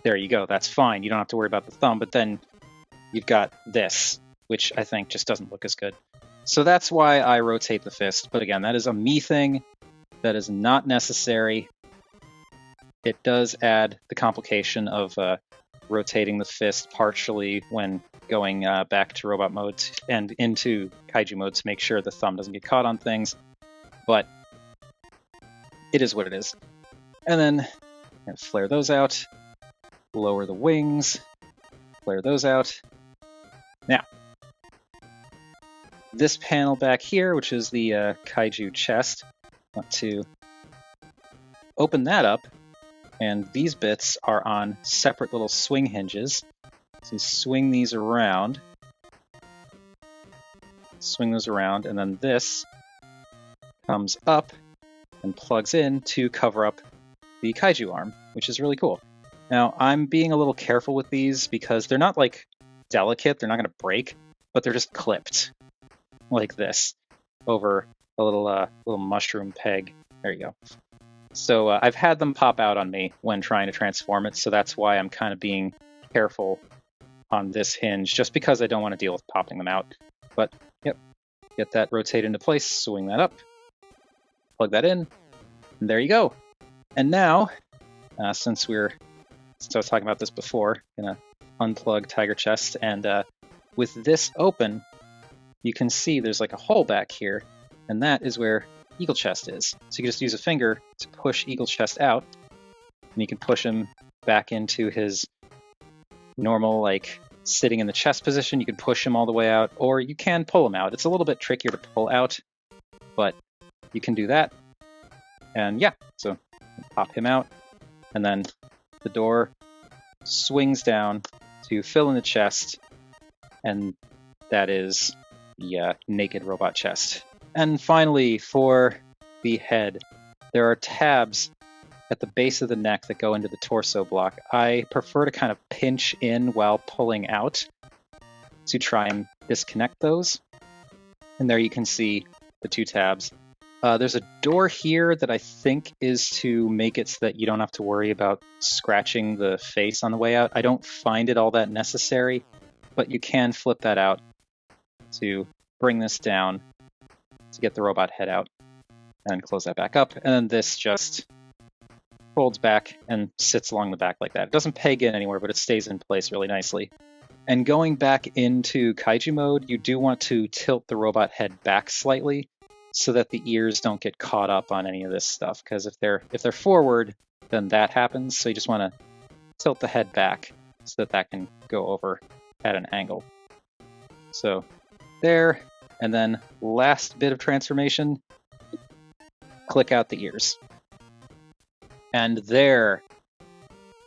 there you go. That's fine. You don't have to worry about the thumb, but then you've got this, which I think just doesn't look as good. So that's why I rotate the fist. But again, that is a me thing. That is not necessary. It does add the complication of rotating the fist partially when going back to robot mode and into kaiju mode to make sure the thumb doesn't get caught on things. But it is what it is. And then flare those out. Lower the wings, flare those out. Now, this panel back here, which is the kaiju chest, I want to open that up, and these bits are on separate little swing hinges. So you swing these around, swing those around, and then this comes up and plugs in to cover up the kaiju arm, which is really cool. Now, I'm being a little careful with these because they're not, like, delicate, they're not going to break, but they're just clipped like this over a little mushroom peg. There you go. So I've had them pop out on me when trying to transform it, so that's why I'm kind of being careful on this hinge, just because I don't want to deal with popping them out. But, yep, get that rotated into place, swing that up, plug that in, and there you go. And now, since I was talking about this before, I'm going to unplug Tigerchest, and with this open, you can see there's like a hole back here, and that is where Eaglechest is. So you can just use a finger to push Eaglechest out, and you can push him back into his normal, like, sitting in the chest position. You can push him all the way out, or you can pull him out. It's a little bit trickier to pull out, but you can do that. And yeah, so pop him out, and then the door swings down to fill in the chest, and that is the naked robot chest. And finally, for the head, there are tabs at the base of the neck that go into the torso block. I prefer to kind of pinch in while pulling out to try and disconnect those. And there you can see the two tabs. There's a door here that I think is to make it so that you don't have to worry about scratching the face on the way out. I don't find it all that necessary, but you can flip that out to bring this down to get the robot head out and close that back up. And then this just folds back and sits along the back like that. It doesn't peg in anywhere, but it stays in place really nicely. And going back into Kaiju mode, you do want to tilt the robot head back slightly so that the ears don't get caught up on any of this stuff. Because if they're forward, then that happens. So you just want to tilt the head back so that that can go over at an angle. So there, and then last bit of transformation, click out the ears. And there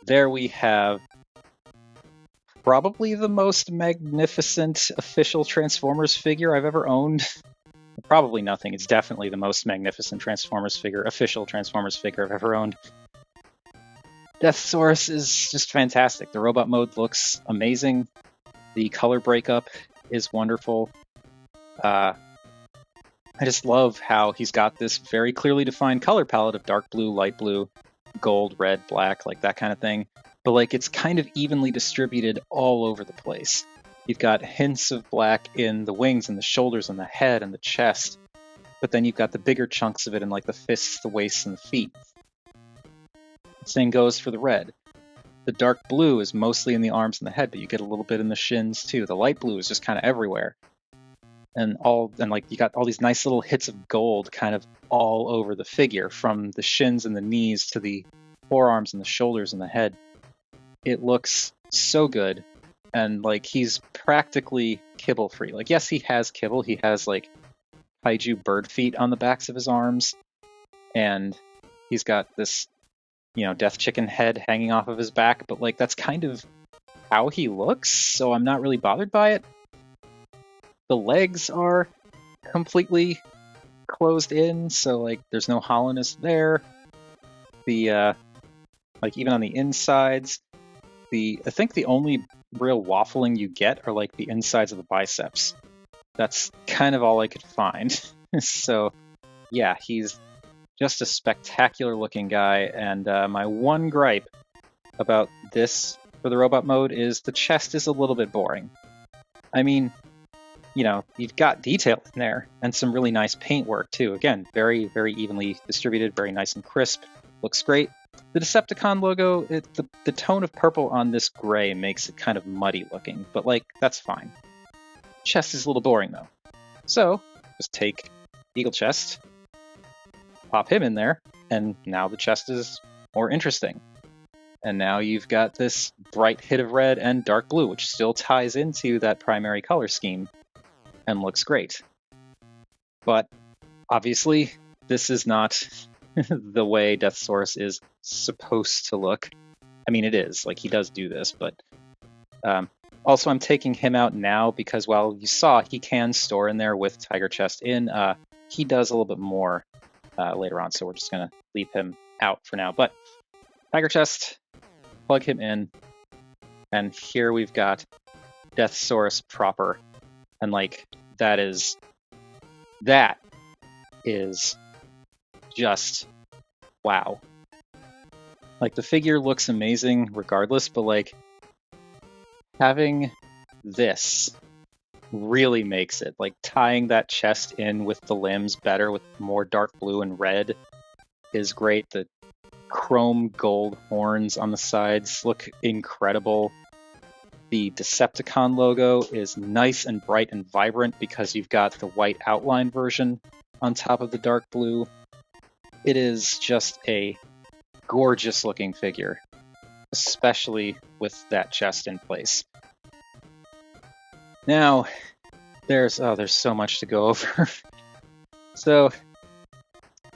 we have probably the most magnificent official Transformers figure I've ever owned. Probably nothing. It's definitely the most magnificent Transformers figure, official Transformers figure I've ever owned. Deathsaurus is just fantastic. The robot mode looks amazing. The color breakup is wonderful. I just love how he's got this very clearly defined color palette of dark blue, light blue, gold, red, black, like that kind of thing. But like it's kind of evenly distributed all over the place. You've got hints of black in the wings and the shoulders and the head and the chest, but then you've got the bigger chunks of it in like the fists, the waist, and the feet. The same goes for the red. The dark blue is mostly in the arms and the head, but you get a little bit in the shins too. The light blue is just kind of everywhere. And like you got all these nice little hits of gold kind of all over the figure, from the shins and the knees to the forearms and the shoulders and the head. It looks so good. And like he's practically kibble free. Like, yes, he has kibble. He has like kaiju bird feet on the backs of his arms, and he's got this, death chicken head hanging off of his back. But like that's kind of how he looks, so I'm not really bothered by it. The legs are completely closed in, so like there's no hollowness there. The like even on the insides, I think the only real waffling you get are like the insides of the biceps. That's kind of all I could find. So yeah, he's just a spectacular looking guy. And my one gripe about this for the robot mode is the chest is a little bit boring. I mean, you've got detail in there and some really nice paint work too. Again, very, very evenly distributed, very nice and crisp. Looks great. The Decepticon logo, the tone of purple on this gray makes it kind of muddy looking, but like, that's fine. Chest is a little boring though. So, just take Eaglechest, pop him in there, and now the chest is more interesting. And now you've got this bright hit of red and dark blue, which still ties into that primary color scheme and looks great. But obviously, this is not the way Deathsaurus is supposed to look. I mean, it is. Like, he does do this, but also I'm taking him out now because while you saw he can store in there with Tigerchest in, he does a little bit more later on, so we're just going to leave him out for now. But Tigerchest, plug him in, and here we've got Deathsaurus proper. And like, that is just wow. Like, the figure looks amazing regardless, but like having this really makes it. Like, tying that chest in with the limbs better with more dark blue and red is great. The chrome gold horns on the sides look incredible. The Decepticon logo is nice and bright and vibrant because you've got the white outline version on top of the dark blue. It is just a gorgeous looking figure, especially with that chest in place. Now, there's so much to go over. So,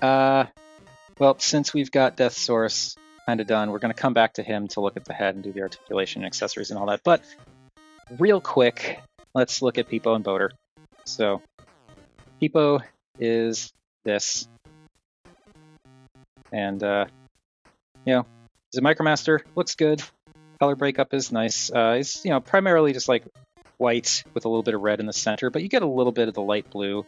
well, since we've got Deathsaurus kind of done, we're going to come back to him to look at the head and do the articulation and accessories and all that. But real quick, let's look at Peepo and Boater. So, Peepo is this. And you know, he's a Micromaster, looks good. Color breakup is nice. It's, you know, primarily just like white with a little bit of red in the center, but you get a little bit of the light blue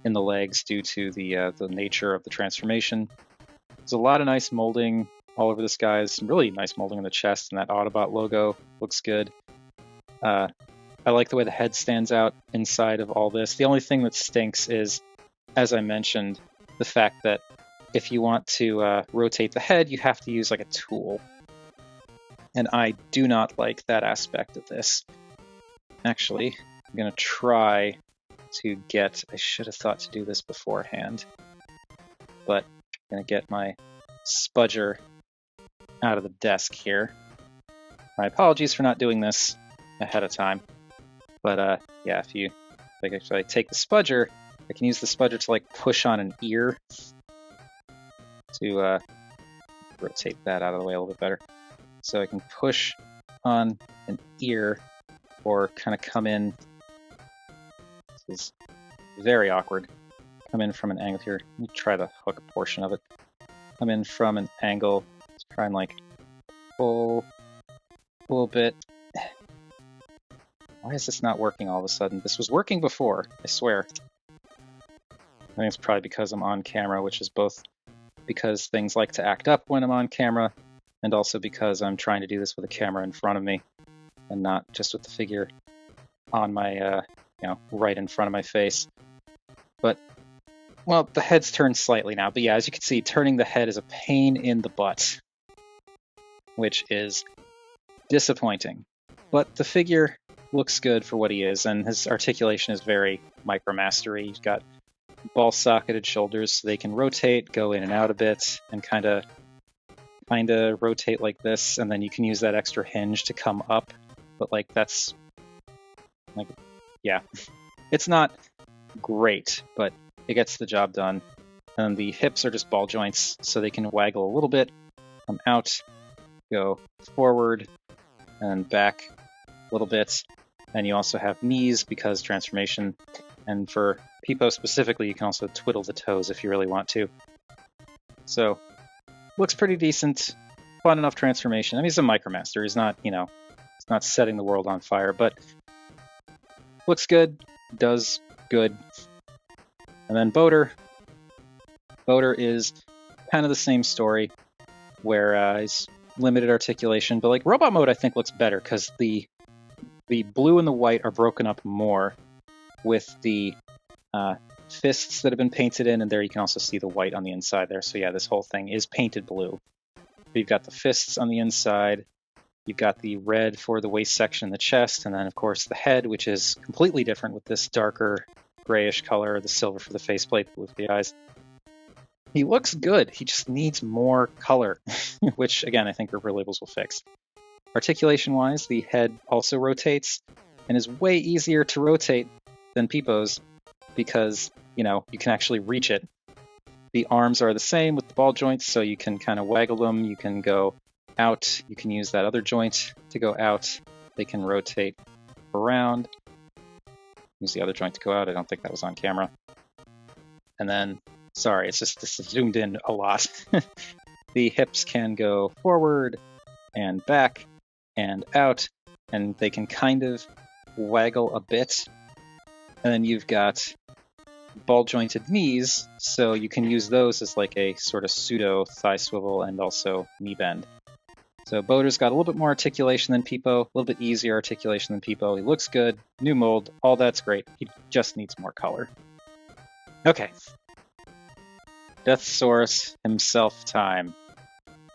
in the legs due to the nature of the transformation. There's a lot of nice molding all over this guy. There's some really nice molding in the chest, and that Autobot logo looks good. I like the way the head stands out inside of all this. The only thing that stinks is, as I mentioned, the fact that if you want to rotate the head, you have to use like a tool. And I do not like that aspect of this. Actually, I'm going to try to get... I should have thought to do this beforehand. But I'm going to get my spudger out of the desk here. My apologies for not doing this ahead of time. But yeah, if I take the spudger, I can use the spudger to like push on an ear to rotate that out of the way a little bit better. So I can push on an ear or kind of come in. This is very awkward. Come in from an angle here. Let me try the hook portion of it. Come in from an angle. Let's try and like pull a little bit. Why is this not working all of a sudden? This was working before, I swear. I think it's probably because I'm on camera, which is both because things like to act up when I'm on camera, and also because I'm trying to do this with a camera in front of me, and not just with the figure on my, right in front of my face. But, well, the head's turned slightly now. But yeah, as you can see, turning the head is a pain in the butt, which is disappointing. But the figure looks good for what he is, and his articulation is very Micromastery. He's got ball-socketed shoulders, so they can rotate, go in and out a bit, and kind of rotate like this, and then you can use that extra hinge to come up. But like that's like, yeah, it's not great, but it gets the job done. And the hips are just ball joints, so they can waggle a little bit, come out, go forward, and back a little bit. And you also have knees because transformation. And for Peepo specifically, you can also twiddle the toes if you really want to. So, looks pretty decent. Fun enough transformation. I mean, he's a Micromaster. He's not, he's not setting the world on fire, but looks good, does good. And then Boater. Boater is kind of the same story, where he's limited articulation, but like Robot Mode I think looks better because the blue and the white are broken up more with the fists that have been painted in, and there you can also see the white on the inside there. So yeah, this whole thing is painted blue. You've got the fists on the inside, you've got the red for the waist section and the chest, and then of course the head, which is completely different with this darker grayish color, the silver for the faceplate, the blue for the eyes. He looks good, he just needs more color, which again I think Ripper Labels will fix. Articulation-wise, the head also rotates, and is way easier to rotate than Peepo's, because, you can actually reach it. The arms are the same with the ball joints, so you can kind of waggle them, you can go out, you can use that other joint to go out, they can rotate around. Use the other joint to go out, I don't think that was on camera. And then, sorry, it's just this is zoomed in a lot. The hips can go forward and back and out, and they can kind of waggle a bit. And then you've got ball jointed knees, so you can use those as like a sort of pseudo thigh swivel and also knee bend. So Boater's got a little bit more articulation than Peepo, a little bit easier articulation than Peepo. He looks good, new mold, all that's great. He just needs more color. Okay. Deathsaurus himself time.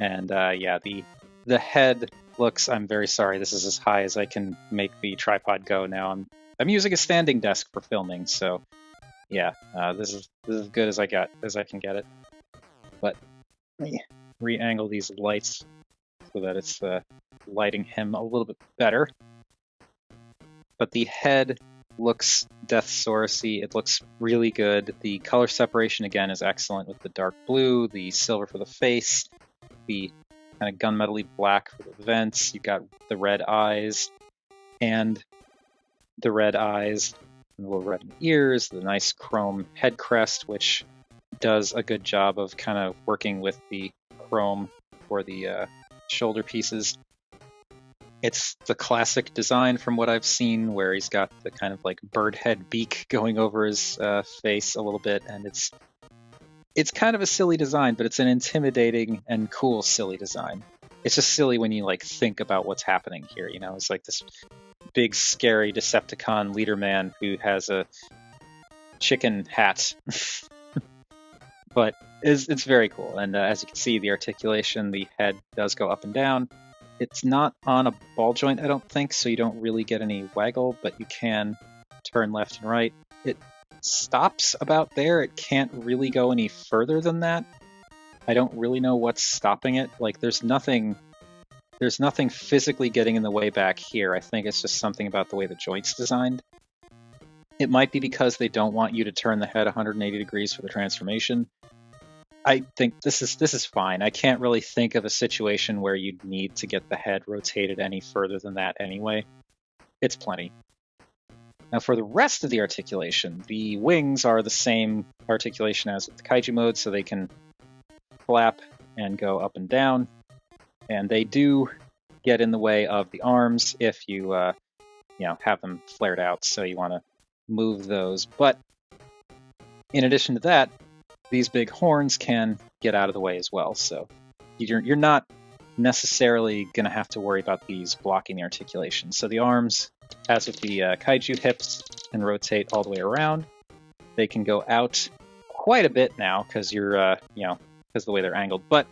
And yeah, the head looks, I'm very sorry, this is as high as I can make the tripod go now. I'm using a standing desk for filming, so yeah, this is as good as I can get it. But let me re-angle these lights so that it's lighting him a little bit better. But the head looks Deathsaurus-y. It looks really good. The color separation again is excellent with the dark blue, the silver for the face, the kind of gunmetal-y black for the vents. You've got the red eyes, and the red eyes, and the little red ears, the nice chrome head crest, which does a good job of kind of working with the chrome for the shoulder pieces. It's the classic design from what I've seen, where he's got the kind of like bird head beak going over his face a little bit, and it's kind of a silly design, but it's an intimidating and cool silly design. It's just silly when you like think about what's happening here. You know, it's like this big scary Decepticon leader man who has a chicken hat, but it's very cool. And as you can see, the articulation, the head does go up and down. It's not on a ball joint, I don't think, so you don't really get any waggle, but you can turn left and right. It stops about there. It can't really go any further than that. I don't really know what's stopping it. Like, there's nothing physically getting in the way back here. I think it's just something about the way the joint's designed. It might be because they don't want you to turn the head 180 degrees for the transformation. I think this is fine. I can't really think of a situation where you'd need to get the head rotated any further than that anyway. It's plenty. Now for the rest of the articulation, the wings are the same articulation as with the Kaiju mode, so they can flap and go up and down. And they do get in the way of the arms if you have them flared out, so you want to move those. But in addition to that, these big horns can get out of the way as well, so you're not necessarily going to have to worry about these blocking the articulation. So the arms, as with the Kaiju hips, can rotate all the way around. They can go out quite a bit now because because of the way they're angled. But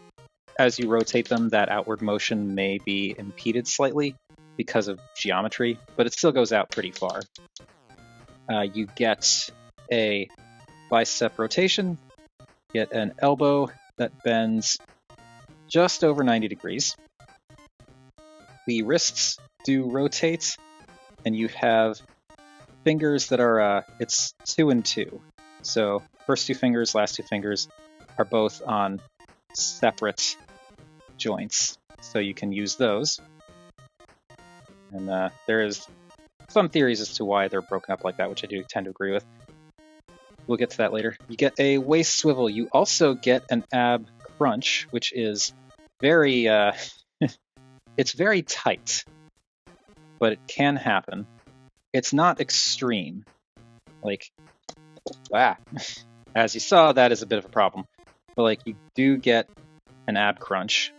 as you rotate them, that outward motion may be impeded slightly because of geometry, but it still goes out pretty far. You get a bicep rotation, get an elbow that bends just over 90 degrees. The wrists do rotate, and you have fingers that are, it's 2 and 2. So first 2 fingers, last 2 fingers are both on separate joints, so you can use those. And there is some theories as to why they're broken up like that, which I do tend to agree with. We'll get to that later. You get a waist swivel. You also get an ab crunch, which is very, it's very tight, but it can happen. It's not extreme. Like, as you saw, that is a bit of a problem. But like, you do get an ab crunch.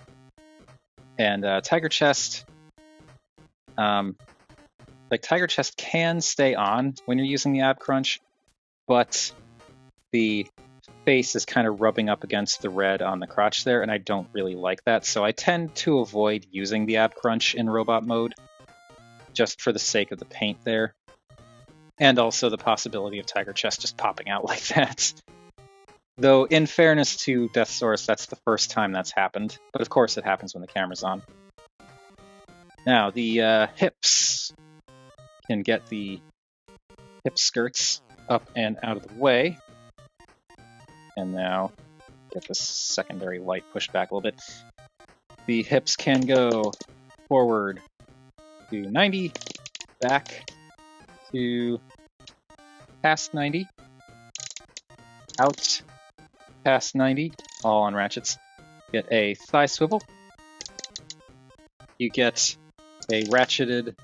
And Tigerchest, Tigerchest can stay on when you're using the ab crunch, but the face is kind of rubbing up against the red on the crotch there, and I don't really like that, so I tend to avoid using the ab crunch in robot mode, just for the sake of the paint there, and also the possibility of Tigerchest just popping out like that. Though, in fairness to Deathsaurus, that's the first time that's happened, but of course it happens when the camera's on. Now, the hips can get the hip skirts up and out of the way. And now get the secondary light pushed back a little bit. The hips can go forward to 90, back to past 90, out past 90, all on ratchets. Get a thigh swivel. You get a ratcheted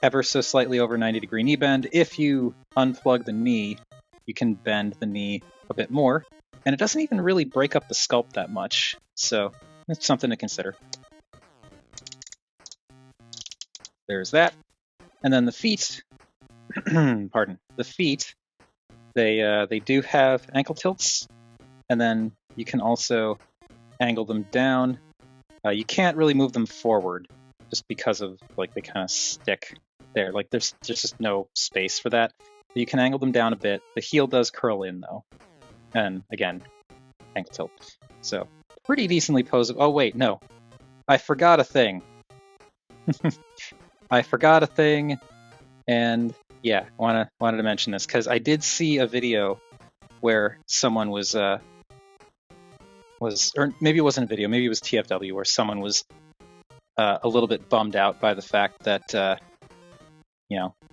ever so slightly over 90 degree knee bend. If you unplug the knee, you can bend the knee a bit more, and it doesn't even really break up the sculpt that much, so it's something to consider. There's that. And then the feet, pardon, the feet, they do have ankle tilts, and then you can also angle them down. You can't really move them forward just because of, like, they kind of stick there. Like, there's just no space for that. You can angle them down a bit. The heel does curl in, though. And, again, ankle tilt. So, pretty decently posable. Oh, wait, no. I forgot a thing. I forgot a thing, and, yeah, wanted to mention this, because I did see a video where someone was, or maybe it wasn't a video, maybe it was TFW, where someone was a little bit bummed out by the fact that,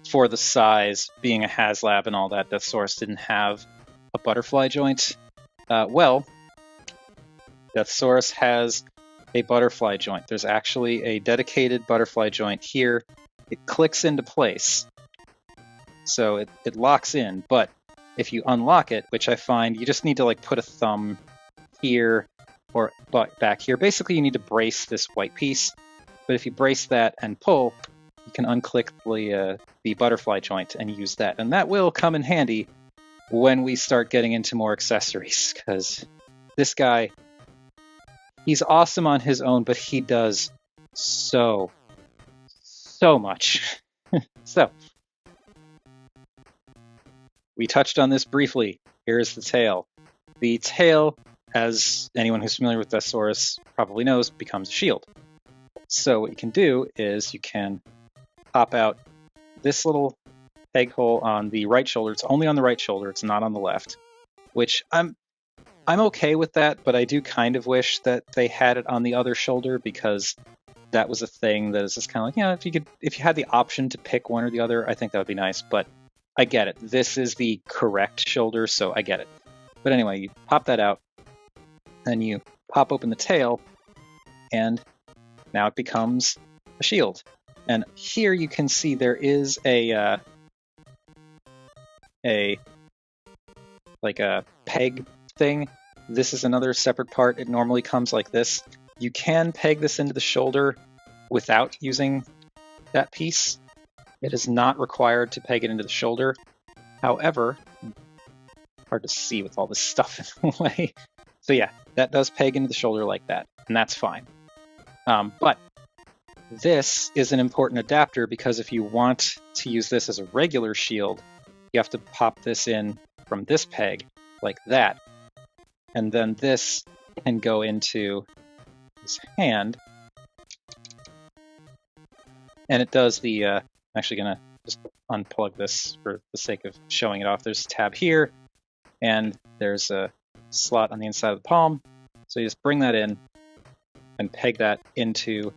for the size, being a Haslab and all that, Deathsaurus didn't have a butterfly joint. Well, Deathsaurus has a butterfly joint. There's actually a dedicated butterfly joint here. It clicks into place, so it locks in, but if you unlock it, which I find you just need to like put a thumb here or back here. Basically, you need to brace this white piece, but if you brace that and pull, you can unclick the butterfly joint and use that, and that will come in handy when we start getting into more accessories, because this guy, he's awesome on his own, but he does so much. So, we touched on this briefly. Here's the tail. The tail, as anyone who's familiar with Deathsaurus probably knows, becomes a shield. So what you can do is you can pop out this little peg hole on the right shoulder. It's only on the right shoulder. It's not on the left, which I'm okay with that, but I do kind of wish that they had it on the other shoulder, because that was a thing that is just kind of like, if you had the option to pick one or the other, I think that would be nice, but I get it. This is the correct shoulder, so I get it. But anyway, you pop that out, then you pop open the tail, and now it becomes a shield. And here you can see there is a peg thing. This is another separate part. It normally comes like this. You can peg this into the shoulder without using that piece. It is not required to peg it into the shoulder. However, hard to see with all this stuff in the way. So yeah, that does peg into the shoulder like that, and that's fine. But this is an important adapter, because if you want to use this as a regular shield, you have to pop this in from this peg like that. And then this can go into his hand. And it does the, I'm actually going to just unplug this for the sake of showing it off. There's a tab here, and there's a slot on the inside of the palm. So you just bring that in and peg that into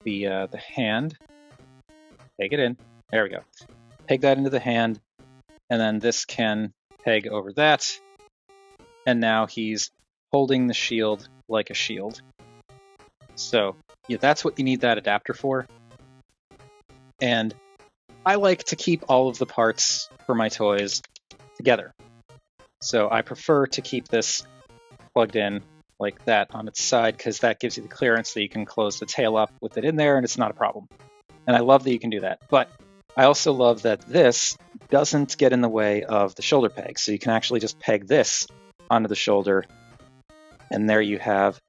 the hand. Peg it in. There we go. Peg that into the hand, and then this can peg over that. And now he's holding the shield like a shield. So yeah, that's what you need that adapter for. And I like to keep all of the parts for my toys together. So I prefer to keep this plugged in like that on its side, because that gives you the clearance that you can close the tail up with it in there, and it's not a problem. And I love that you can do that. But I also love that this doesn't get in the way of the shoulder peg. So you can actually just peg this onto the shoulder, and there you have...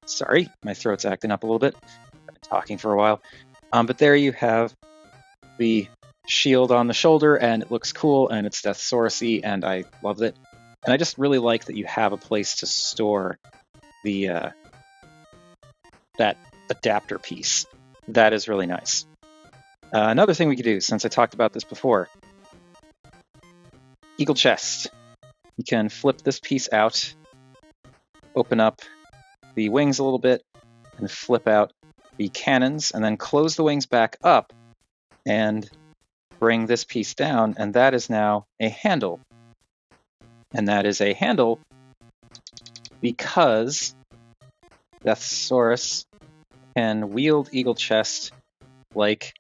Sorry, my throat's acting up a little bit. I've been talking for a while. But there you have the shield on the shoulder, and it looks cool, and it's Deathsaurus-y, and I love it. And I just really like that you have a place to store the that adapter piece. That is really nice. Another thing we could do, since I talked about this before, Eaglechest. You can flip this piece out, open up the wings a little bit, and flip out the cannons, and then close the wings back up, and bring this piece down, and that is now a handle. And that is a handle because Deathsaurus can wield Eaglechest like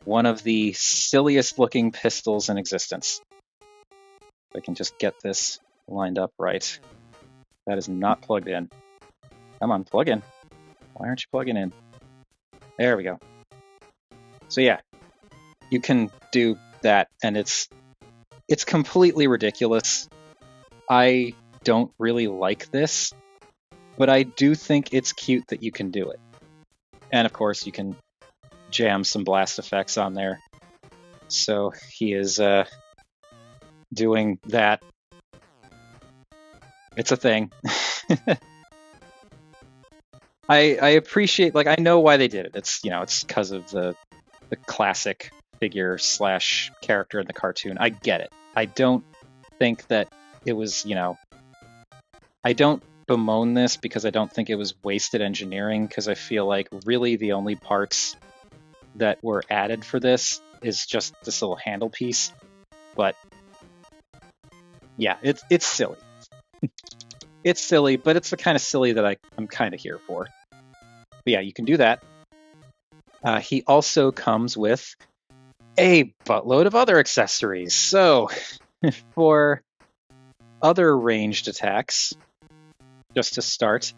one of the silliest looking pistols in existence. If I can just get this lined up right. That is not plugged in. Come on, plug in. Why aren't you plugging in? There we go. So yeah, you can do that, and it's completely ridiculous. I don't really like this, but I do think it's cute that you can do it. And of course, you can jam some blast effects on there. So he is doing that. It's a thing. I appreciate, like, I know why they did it. It's because of the classic figure / character in the cartoon. I get it. I don't think that it was, I don't bemoan this because I don't think it was wasted engineering, because I feel like really the only parts that were added for this is just this little handle piece. But yeah, it's silly. It's silly, but it's the kind of silly that I'm kind of here for. But yeah, you can do that. He also comes with a buttload of other accessories. So for other ranged attacks, just to start,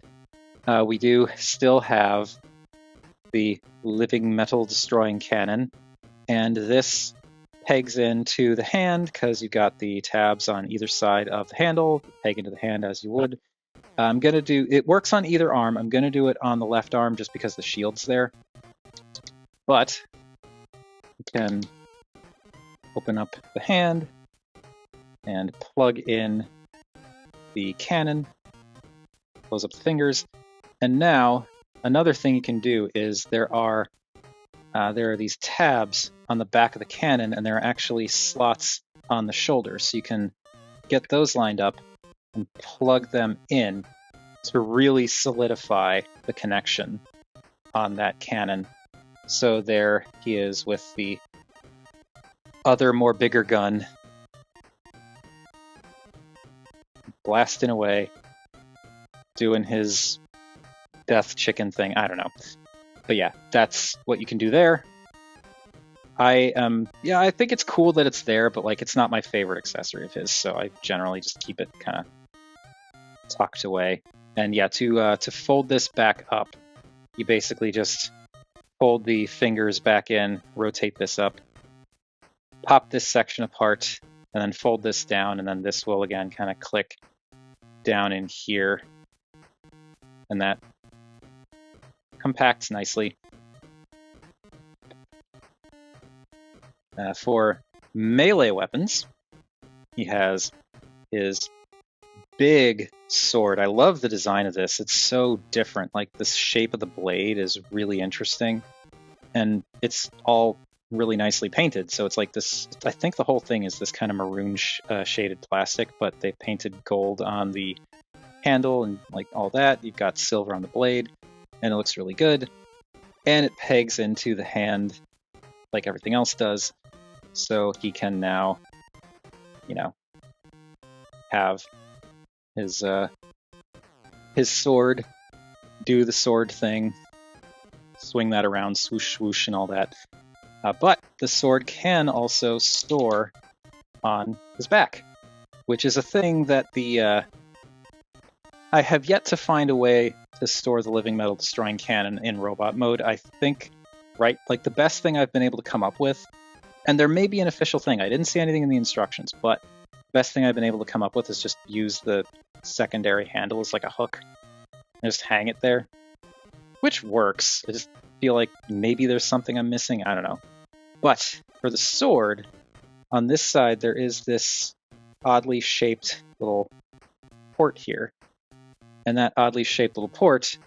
we do still have the living metal destroying cannon, and this pegs into the hand because you've got the tabs on either side of the handle, peg into the hand as you would. I'm going to do, it works on either arm. I'm going to do it on the left arm just because the shield's there. But you can open up the hand and plug in the cannon, close up the fingers. And now another thing you can do is there are these tabs on the back of the cannon, and there are actually slots on the shoulder. So you can get those lined up and plug them in to really solidify the connection on that cannon. So there he is with the other, more bigger gun, blasting away, doing his death chicken thing. I don't know. But yeah, that's what you can do there. I think it's cool that it's there, but like it's not my favorite accessory of his, so I generally just keep it kind of tucked away. And yeah, to fold this back up, you basically just fold the fingers back in, rotate this up, pop this section apart, and then fold this down, and then this will again kind of click down in here, and that compacts nicely. For melee weapons, he has his big sword. I love the design of this. It's so different. Like, the shape of the blade is really interesting, and it's all really nicely painted. So it's like this, I think the whole thing is this kind of maroon shaded plastic, but they painted gold on the handle and like all that. You've got silver on the blade, and it looks really good. And it pegs into the hand like everything else does. So he can now, have his sword, do the sword thing, swing that around, swoosh, swoosh, and all that. But the sword can also store on his back, which is a thing that I have yet to find a way to store the living metal destroying cannon in robot mode. I think, right, like the best thing I've been able to come up with, and there may be an official thing, I didn't see anything in the instructions, but the best thing I've been able to come up with is just use the secondary handle as like a hook and just hang it there, which works. I just feel like maybe there's something I'm missing, I don't know. But for the sword, on this side there is this oddly shaped little port here, and that oddly shaped little port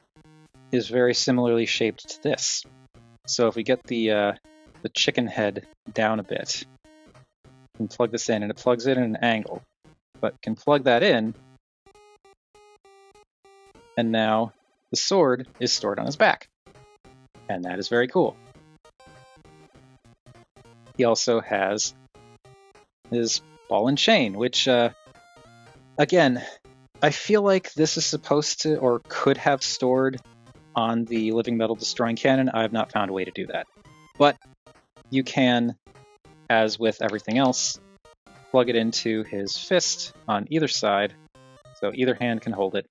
is very similarly shaped to this. So if we get the chicken head down a bit, we can plug this in, and it plugs it in an angle, but can plug that in, and now the sword is stored on his back, and that is very cool. He also has his ball and chain, which, again, I feel like this is supposed to, or could have stored on the living metal destroying cannon. I have not found a way to do that. But you can, as with everything else, plug it into his fist on either side, so either hand can hold it,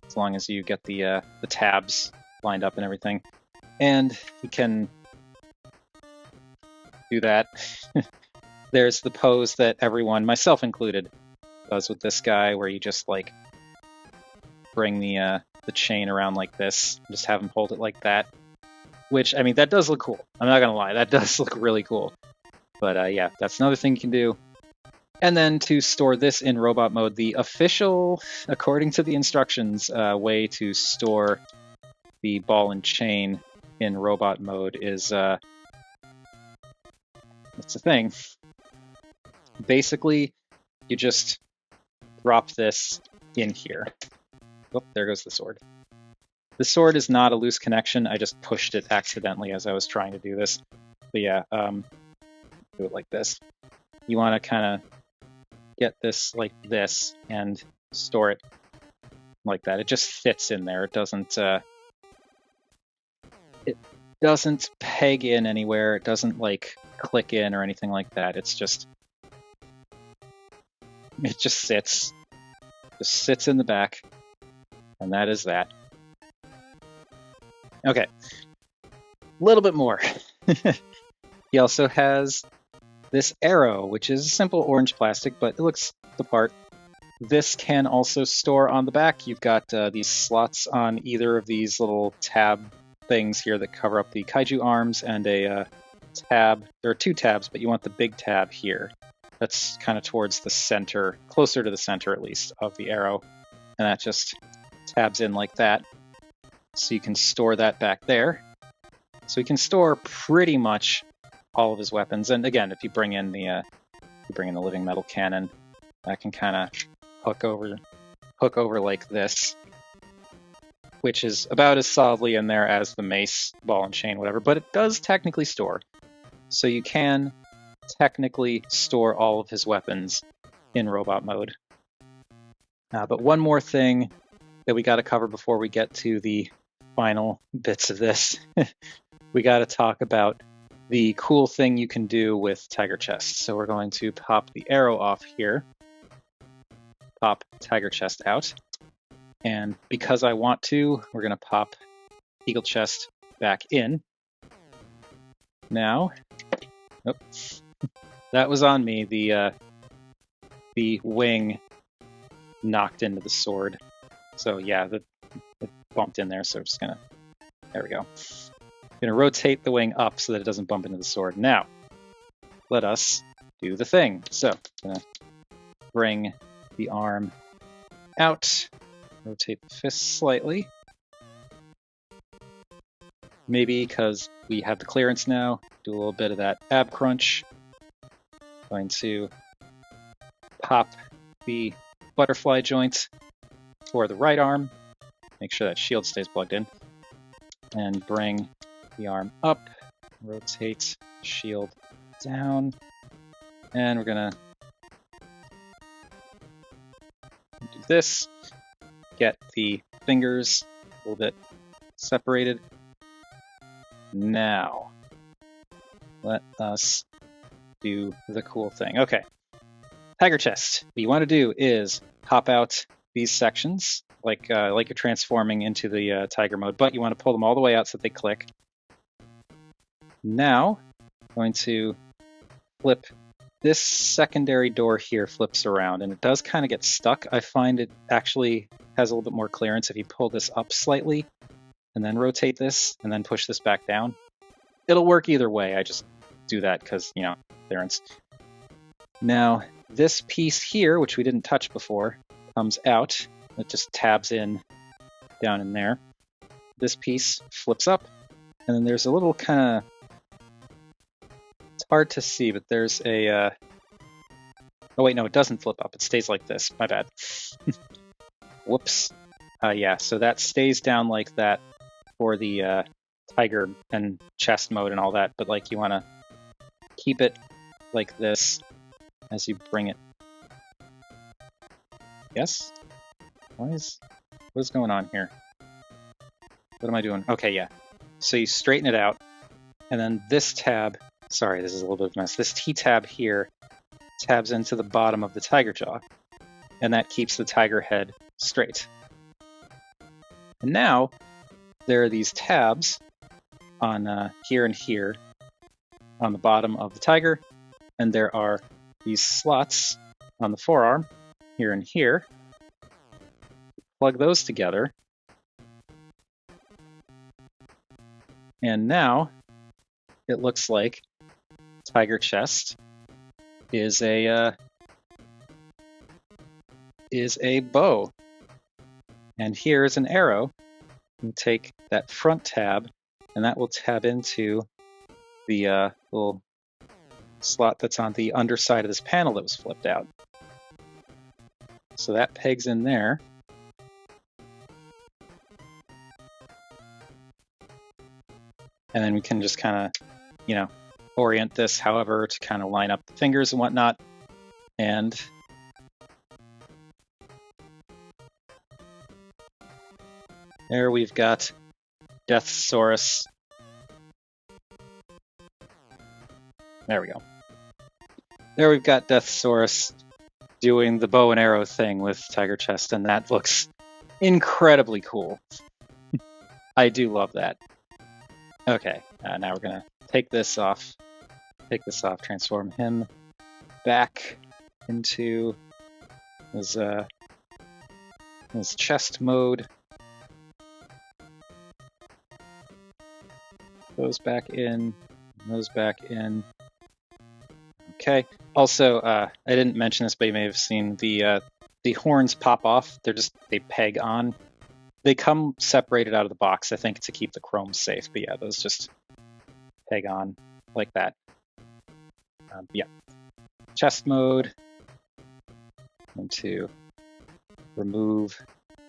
as long as you get the tabs lined up and everything. And he can do that. There's the pose that everyone, myself included, does with this guy, where you just like bring the chain around like this, just have him hold it like that. Which, I mean, that does look cool. I'm not gonna lie, that does look really cool. But yeah, that's another thing you can do. And then to store this in robot mode, the official, according to the instructions, way to store the ball and chain in robot mode is, it's a thing. Basically, you just drop this in here. Oh, there goes the sword. The sword is not a loose connection. I just pushed it accidentally as I was trying to do this. But yeah, do it like this. You want to kind of get this like this and store it like that. It just fits in there. It doesn't peg in anywhere. It doesn't like click in or anything like that. It just sits. Just sits in the back, and that is that. Okay, a little bit more. He also has this arrow, which is simple orange plastic, but it looks the part. This can also store on the back. You've got these slots on either of these little tab things here that cover up the kaiju arms, and a tab. There are two tabs, but you want the big tab here. That's kind of towards the center, closer to the center at least, of the arrow. And that just tabs in like that. So you can store that back there. So you can store pretty much all of his weapons. And again, if you bring in the living metal cannon, that can kind of hook over like this, which is about as solidly in there as the mace, ball and chain, whatever, but it does technically store. So you can technically store all of his weapons in robot mode. But one more thing that we got to cover before we get to the final bits of this. We got to talk about the cool thing you can do with Tigerchest. So we're going to pop the arrow off here, pop Tigerchest out, and because I want to, we're going to pop Eaglechest back in. Now, that was on me. The wing knocked into the sword. So yeah, it bumped in there. So we're just gonna, there we go. I'm gonna rotate the wing up so that it doesn't bump into the sword. Now, let us do the thing. So I'm gonna bring the arm out, rotate the fist slightly. Maybe because we have the clearance now, do a little bit of that ab crunch. Going to pop the butterfly joint for the right arm. Make sure that shield stays plugged in. And bring the arm up, rotate shield down. And we're gonna do this. Get the fingers a little bit separated. Now, let us do the cool thing. Okay, Tigerchest. What you want to do is pop out these sections, like you're transforming into the tiger mode, but you want to pull them all the way out so that they click. Now, I'm going to flip this secondary door here, flips around, and it does kind of get stuck. I find it actually has a little bit more clearance if you pull this up slightly, and then rotate this, and then push this back down. It'll work either way. I just do that because, you know, clearance. Now, this piece here, which we didn't touch before, comes out. It just tabs in down in there. This piece flips up, and then there's a little kind of, it's hard to see, but there's a, oh wait, no, it doesn't flip up. It stays like this. My bad. Whoops. Yeah, so that stays down like that for the tiger and chest mode and all that, but like you want to keep it like this as you bring it. Yes? What is going on here? What am I doing? Okay, yeah. So you straighten it out, and then this tab, sorry, this is a little bit of a mess. This T-tab here tabs into the bottom of the tiger jaw, and that keeps the tiger head straight. And now, there are these tabs on here and here on the bottom of the tiger, and there are these slots on the forearm here and here. Plug those together, and now it looks like Tigerchest is a bow, and here is an arrow. You take that front tab, and that will tab into the little slot that's on the underside of this panel that was flipped out. So that pegs in there. And then we can just kind of, you know, orient this however to kind of line up the fingers and whatnot. And There we've got Deathsaurus. There we go. There we've got Deathsaurus doing the bow and arrow thing with Tigerchest, and that looks incredibly cool. I do love that. Okay, now we're gonna take this off, transform him back into his chest mode. Those back in, those back in. Okay. Also, I didn't mention this, but you may have seen the horns pop off. They peg on. They come separated out of the box, I think, to keep the chrome safe. But yeah, those just peg on like that. Yeah. Chest mode. And to remove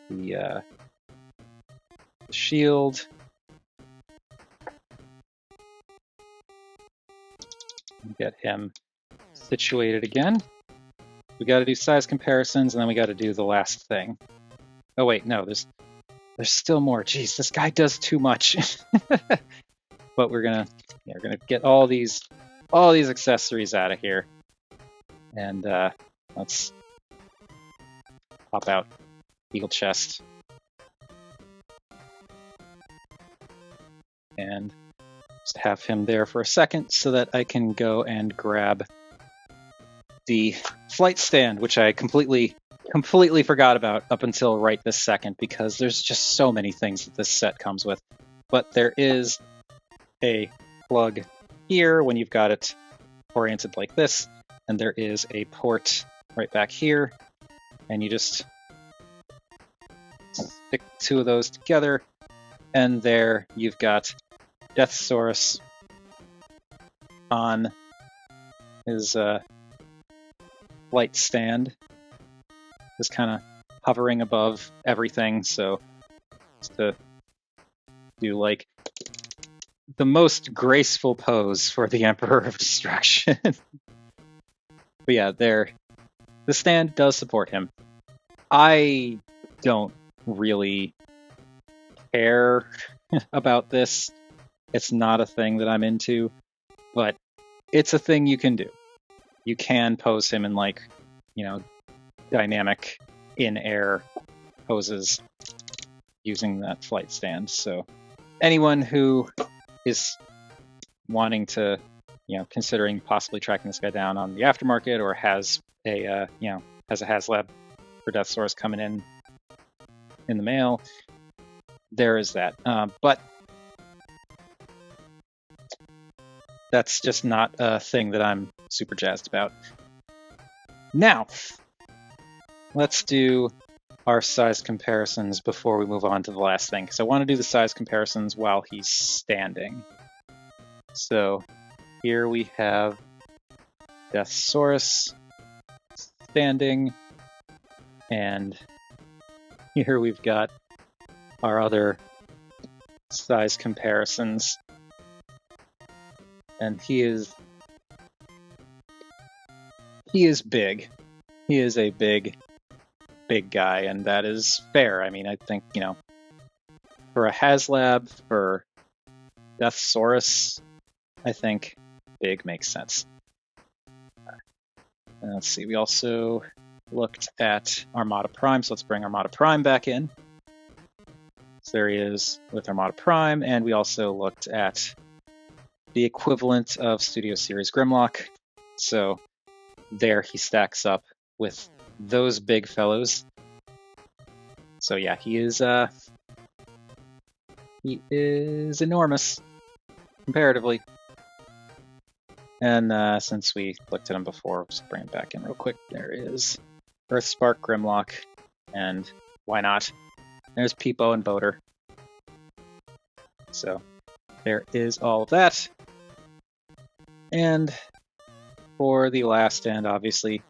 the shield. Get him situated again. We got to do size comparisons, and then we got to do the last thing. Oh wait, no, there's still more. Jeez, this guy does too much. But we're gonna get all these accessories out of here, and let's pop out Eaglechest and just have him there for a second so that I can go and grab the flight stand, which I completely forgot about up until right this second, because there's just so many things that this set comes with. But there is a plug here when you've got it oriented like this, and there is a port right back here, and you just stick two of those together, and there you've got Deathsaurus on his flight stand, just kind of hovering above everything, so just to do like the most graceful pose for the Emperor of Destruction. But yeah, there, the stand does support him. I don't really care about this. It's not a thing that I'm into, but it's a thing you can do. You can pose him in, like, you know, dynamic in-air poses using that flight stand. So anyone who is wanting to, you know, considering possibly tracking this guy down on the aftermarket, or has a, has a Haslab for Deathsaurus coming in the mail, there is that. But that's just not a thing that I'm super jazzed about. Now, let's do our size comparisons before we move on to the last thing, because I want to do the size comparisons while he's standing. So here we have Deathsaurus standing, and here we've got our other size comparisons. And he is big. He is a big guy, and that is fair. I mean, I think, you know, for a Haslab, for Deathsaurus, I think big makes sense. And let's see, we also looked at Armada Prime, so let's bring Armada Prime back in. So there he is with Armada Prime, and we also looked at the equivalent of Studio Series Grimlock. So there he stacks up with those big fellows. So yeah, he is enormous comparatively. And since we looked at him before, we'll just bring him back in real quick. There is Earthspark Grimlock, and why not? There's Peepo and Boater. So there is all of that. And for the last and obviously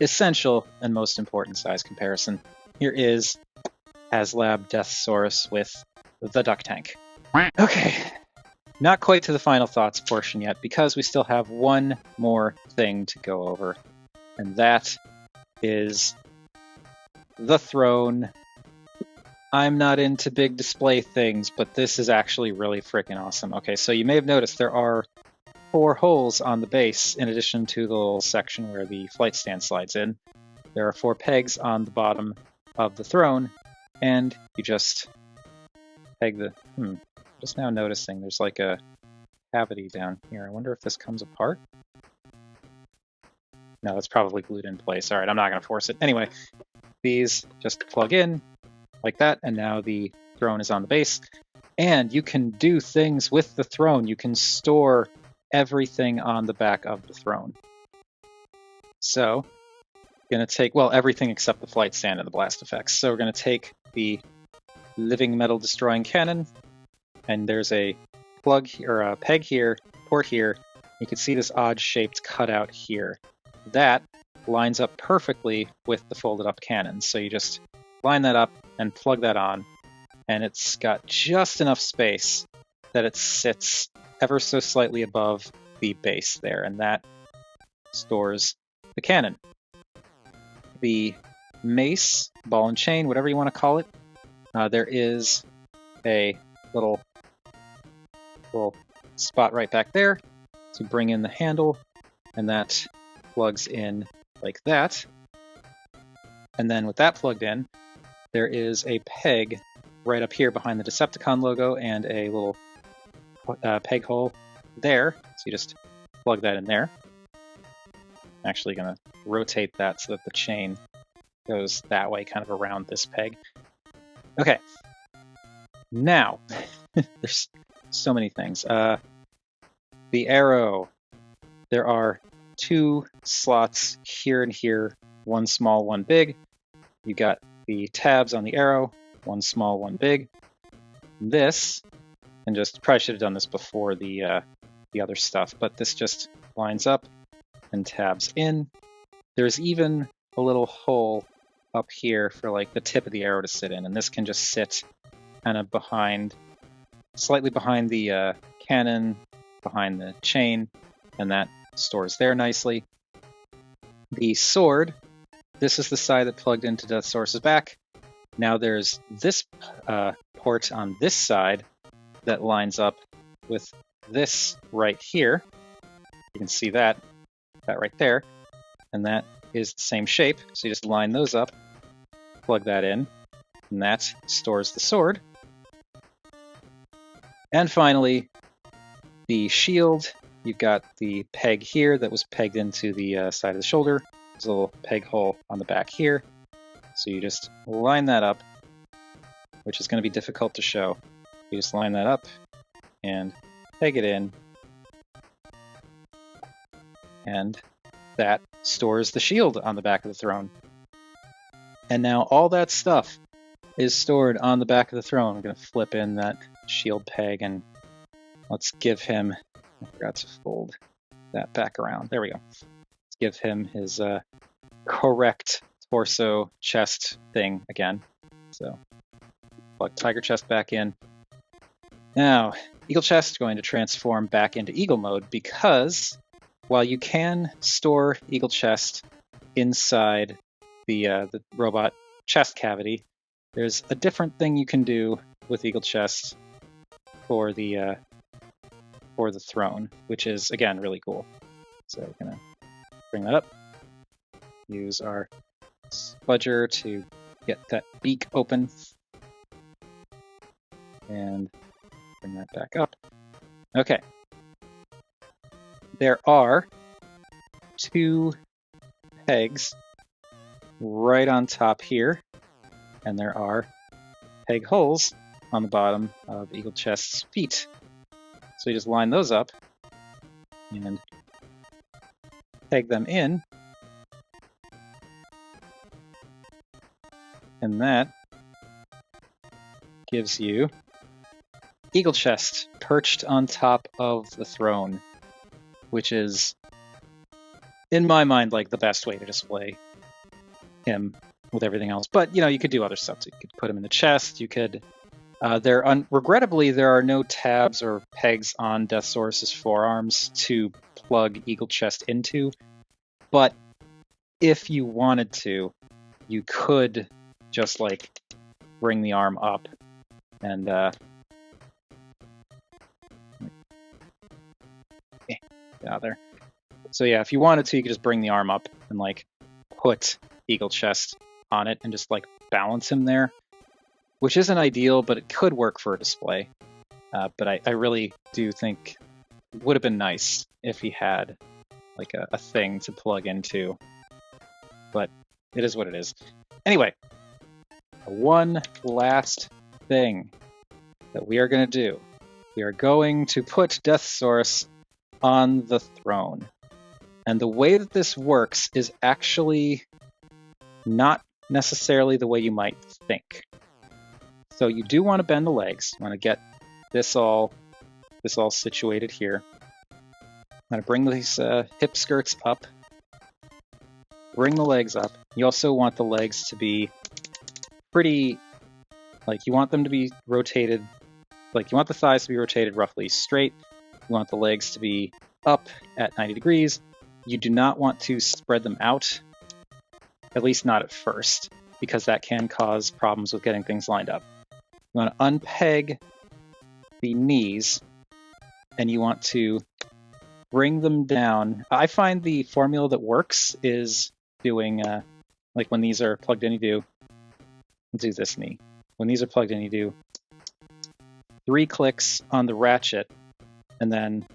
essential and most important size comparison, here is Haslab Deathsaurus with the Duck Tank. Okay, not quite to the final thoughts portion yet, because we still have one more thing to go over, and that is the throne I'm not into big display things, but this is actually really freaking awesome. Okay, so you may have noticed there are 4 holes on the base in addition to the little section where the flight stand slides in. There are 4 pegs on the bottom of the throne, and you just peg the... Just now noticing there's like a cavity down here. I wonder if this comes apart? No, it's probably glued in place. All right, I'm not going to force it. Anyway, these just plug in like that, and now the throne is on the base. And you can do things with the throne. You can store everything on the back of the throne. So, going to take, well, everything except the flight stand and the blast effects. So we're going to take the living metal destroying cannon, and there's a plug here, or a peg here, port here. You can see this odd shaped cutout here. That lines up perfectly with the folded up cannon. So you just line that up and plug that on, and it's got just enough space that it sits ever so slightly above the base there, and that stores the cannon. The mace, ball and chain, whatever you want to call it, there is a little spot right back there to bring in the handle, and that plugs in like that. And then with that plugged in, there is a peg right up here behind the Decepticon logo and a little peg hole there. So you just plug that in there. I'm actually going to rotate that so that the chain goes that way, kind of around this peg. Okay. Now, there's so many things. The arrow. There are 2 slots here and here, 1 small, 1 big. You got the tabs on the arrow, 1 small, 1 big. This, and just probably should have done this before the other stuff, but this just lines up and tabs in. There's even a little hole up here for like the tip of the arrow to sit in, and this can just sit kind of behind, slightly behind the cannon, behind the chain, and that stores there nicely. The sword, this is the side that plugged into Deathsaurus' back. Now there's this port on this side that lines up with this right here. You can see that right there, and that is the same shape. So you just line those up, plug that in, and that stores the sword. And finally, the shield. You've got the peg here that was pegged into the side of the shoulder. There's a little peg hole on the back here. So you just line that up, which is going to be difficult to show. You just line that up and peg it in. And that stores the shield on the back of the throne. And now all that stuff is stored on the back of the throne. I'm going to flip in that shield peg, and let's give him... I forgot to fold that back around. There we go. Let's give him his correct torso chest thing again. So plug Tigerchest back in. Now, Eaglechest going to transform back into Eagle mode, because while you can store Eaglechest inside the robot chest cavity, there's a different thing you can do with Eaglechest for the throne, which is, again, really cool. So we're going to bring that up. Use our spudger to get that beak open. And bring that back up. Okay. There are 2 pegs right on top here, and there are peg holes on the bottom of Eaglechest's feet. So you just line those up and peg them in, and that gives you Eaglechest perched on top of the throne, which is, in my mind, like the best way to display him with everything else. But, you know, you could do other stuff. So you could put him in the chest. You could... regrettably, there are no tabs or pegs on Deathsaurus' forearms to plug Eaglechest into, but if you wanted to, you could just like bring the arm up and get out there. So yeah, if you wanted to, you could just bring the arm up and like put Eaglechest on it and just like balance him there, which isn't ideal, but it could work for a display. But I really do think it would have been nice if he had like a thing to plug into, but it is what it is. Anyway, one last thing that we are going to do. We are going to put Deathsaurus on the throne. And the way that this works is actually not necessarily the way you might think. So you do want to bend the legs. You want to get this all situated here. I'm going to bring these hip skirts up. Bring the legs up. You also want the legs to be pretty, like you want them to be rotated, like you want the thighs to be rotated roughly straight. You want the legs to be up at 90 degrees. You do not want to spread them out, at least not at first, because that can cause problems with getting things lined up. You want to unpeg the knees, and you want to bring them down. I find the formula that works is doing, like when these are plugged in, you do this knee. When these are plugged in, you do 3 clicks on the ratchet, and then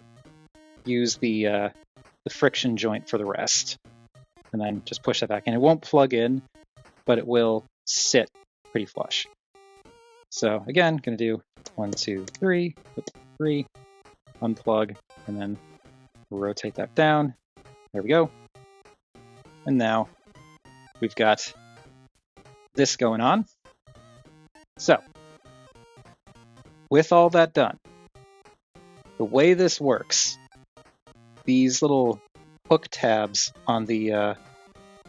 use the friction joint for the rest, and then just push that back in. It won't plug in, but it will sit pretty flush. So again, going to do 1, 2, 3, 3, unplug, and then rotate that down. There we go. And now we've got this going on. So with all that done, the way this works, these little hook tabs on the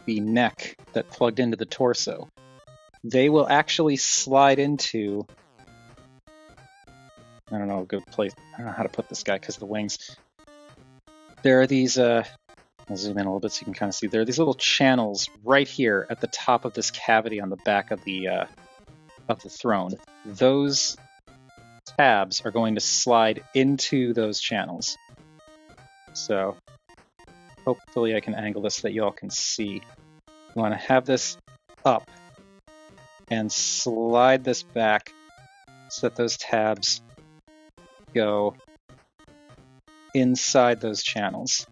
neck that plugged into the torso, they will actually slide into, I don't know, a good place. I don't know how to put this guy because of the wings. There are these, I'll zoom in a little bit so you can kind of see, there are these little channels right here at the top of this cavity on the back of the throne. Those tabs are going to slide into those channels. So hopefully I can angle this so that you all can see. You want to have this up and slide this back so that those tabs go inside those channels.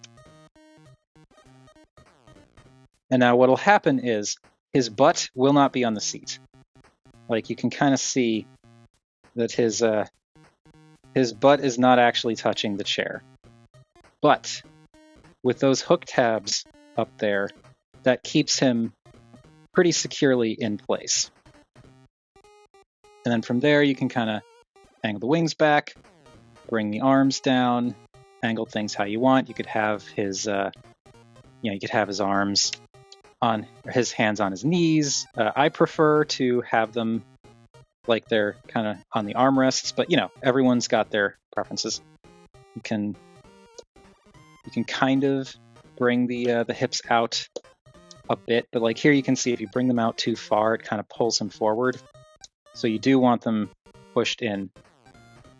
And now what'll happen is his butt will not be on the seat. Like you can kind of see that his butt is not actually touching the chair. But with those hook tabs up there, that keeps him pretty securely in place. And then from there, you can kind of angle the wings back, bring the arms down, angle things how you want. You could have his, you could have his arms on, or his hands on his knees. I prefer to have them like they're kind of on the armrests, but everyone's got their preferences. You can kind of bring the hips out a bit, but like here you can see if you bring them out too far, it kind of pulls him forward. So you do want them pushed in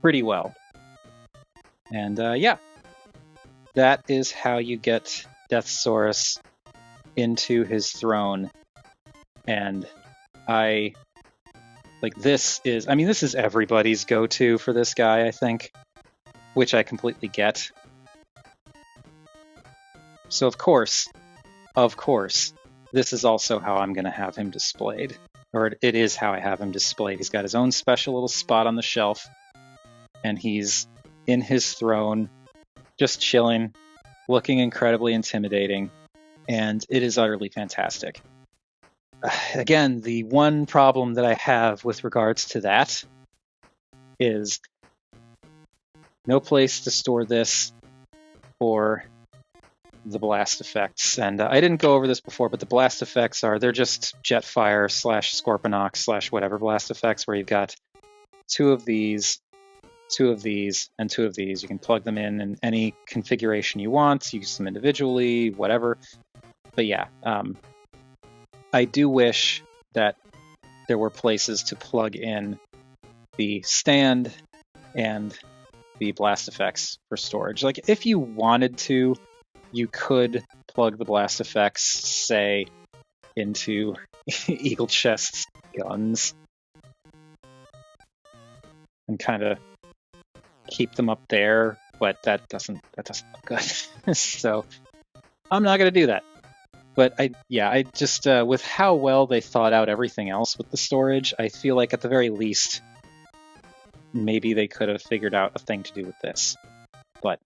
pretty well. And yeah, that is how you get Deathsaurus into his throne. And this is everybody's go-to for this guy, I think, which I completely get. So of course, this is also how I'm going to have him displayed. Or it is how I have him displayed. He's got his own special little spot on the shelf, and he's in his throne, just chilling, looking incredibly intimidating, and it is utterly fantastic. Again, the one problem that I have with regards to that is no place to store this for the blast effects. And I didn't go over this before, but the blast effects they're just Jetfire / Scorponok / whatever blast effects, where you've got 2 of these, 2 of these, and 2 of these. You can plug them in any configuration you want, use them individually, whatever. But yeah, I do wish that there were places to plug in the stand and the blast effects for storage. Like, if you wanted to, you could plug the blast effects, say, into Eaglechest's guns and kind of keep them up there, but that doesn't look good. So I'm not going to do that. But I just, with how well they thought out everything else with the storage, I feel like at the very least, maybe they could have figured out a thing to do with this. But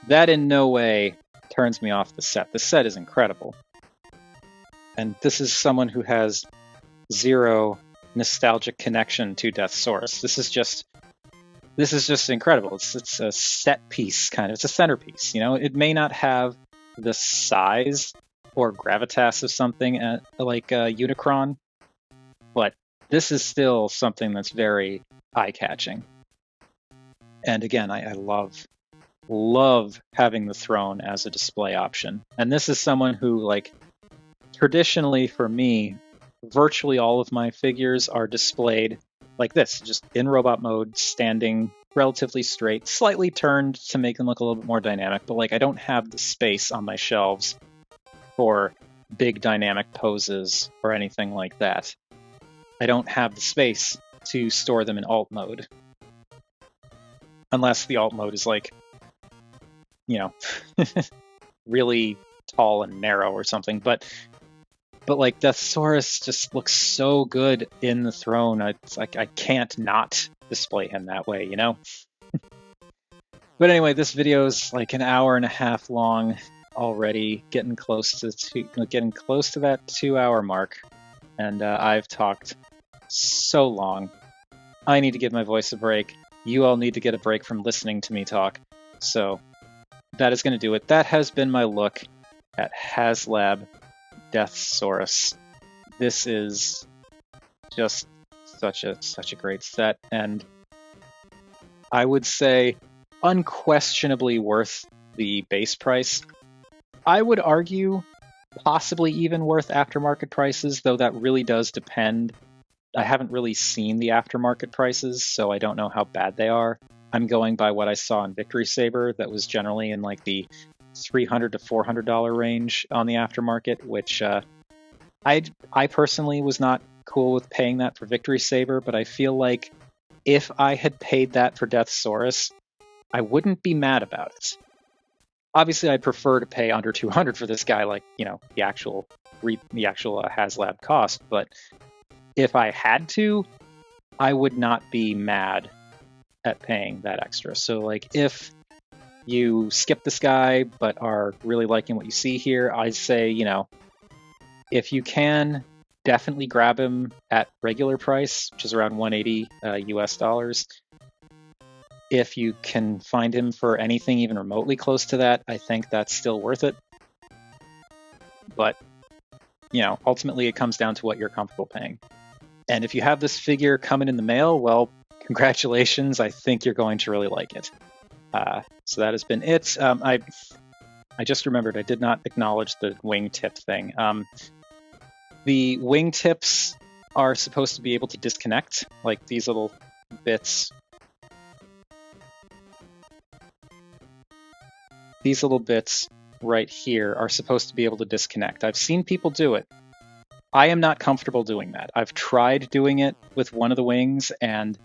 that in no way turns me off the set. The set is incredible. And this is someone who has zero nostalgic connection to Deathsaurus. This is just incredible. It's a set piece, kind of. It's a centerpiece. You know, it may not have the size or gravitas of something like Unicron, but this is still something that's very eye-catching. And again, I love having the throne as a display option. And this is someone who, like, traditionally for me, virtually all of my figures are displayed like this, just in robot mode, standing relatively straight, slightly turned to make them look a little bit more dynamic, but like I don't have the space on my shelves for big dynamic poses or anything like that. I don't have the space to store them in alt mode. Unless the alt mode is like, you know, really tall and narrow or something, but like Deathsaurus just looks so good in the throne. It's like I can't not display him that way, you know? But anyway, this video is like an hour and a half long already, getting close to that 2-hour mark. And I've talked so long. I need to give my voice a break. You all need to get a break from listening to me talk. So that is going to do it. That has been my look at Haslab Deathsaurus. This is just such a great set, and I would say unquestionably worth the base price. I would argue possibly even worth aftermarket prices, though that really does depend. I haven't really seen the aftermarket prices, so I don't know how bad they are. I'm going by what I saw in Victory Saber that was generally in like the $300 to $400 range on the aftermarket, which I personally was not cool with paying that for Victory Saber, but I feel like if I had paid that for Deathsaurus, I wouldn't be mad about it. Obviously, I'd prefer to pay under $200 for this guy, like, you know, the actual Haslab cost, but if I had to, I would not be mad at paying that extra. So, like, if you skip this guy but are really liking what you see here, I'd say, you know, if you can, definitely grab him at regular price, which is around $180 US dollars. If you can find him for anything even remotely close to that, I think that's still worth it. But, you know, ultimately it comes down to what you're comfortable paying. And if you have this figure coming in the mail, well, congratulations. I think you're going to really like it. So that has been it. I just remembered I did not acknowledge the wingtip thing. The wingtips are supposed to be able to disconnect, like these little bits. These little bits right here are supposed to be able to disconnect. I've seen people do it. I am not comfortable doing that. I've tried doing it with one of the wings, and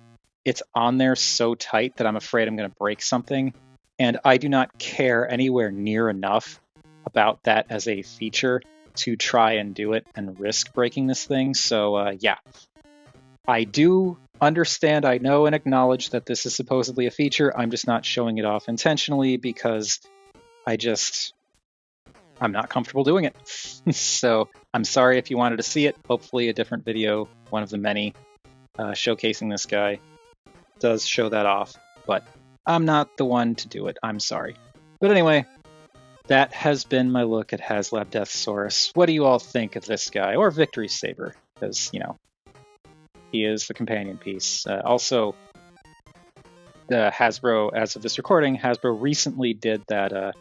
it's on there so tight that I'm afraid I'm going to break something. And I do not care anywhere near enough about that as a feature to try and do it and risk breaking this thing. So yeah, I do understand, I know and acknowledge that this is supposedly a feature. I'm just not showing it off intentionally because I'm not comfortable doing it. So I'm sorry if you wanted to see it. Hopefully a different video, one of the many, showcasing this guy does show that off, but I'm not the one to do it. I'm sorry. But anyway, that has been my look at Haslab Deathsaurus. What do you all think of this guy, or Victory Saber? Because, you know, he is the companion piece. Also, Hasbro, as of this recording, Hasbro recently did that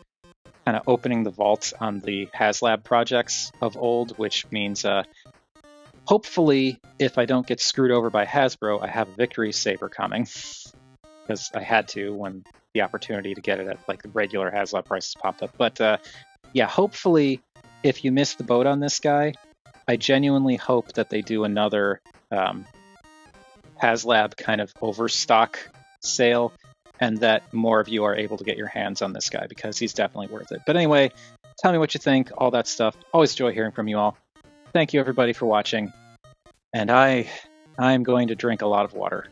kind of opening the vault on the Haslab projects of old, which means hopefully, if I don't get screwed over by Hasbro, I have a victory saber coming, because I had to when the opportunity to get it at like the regular Haslab prices popped up. But yeah, hopefully, if you miss the boat on this guy, I genuinely hope that they do another Haslab kind of overstock sale, and that more of you are able to get your hands on this guy, because he's definitely worth it. But anyway, tell me what you think, all that stuff. Always enjoy hearing from you all. Thank you everybody for watching, and I'm going to drink a lot of water.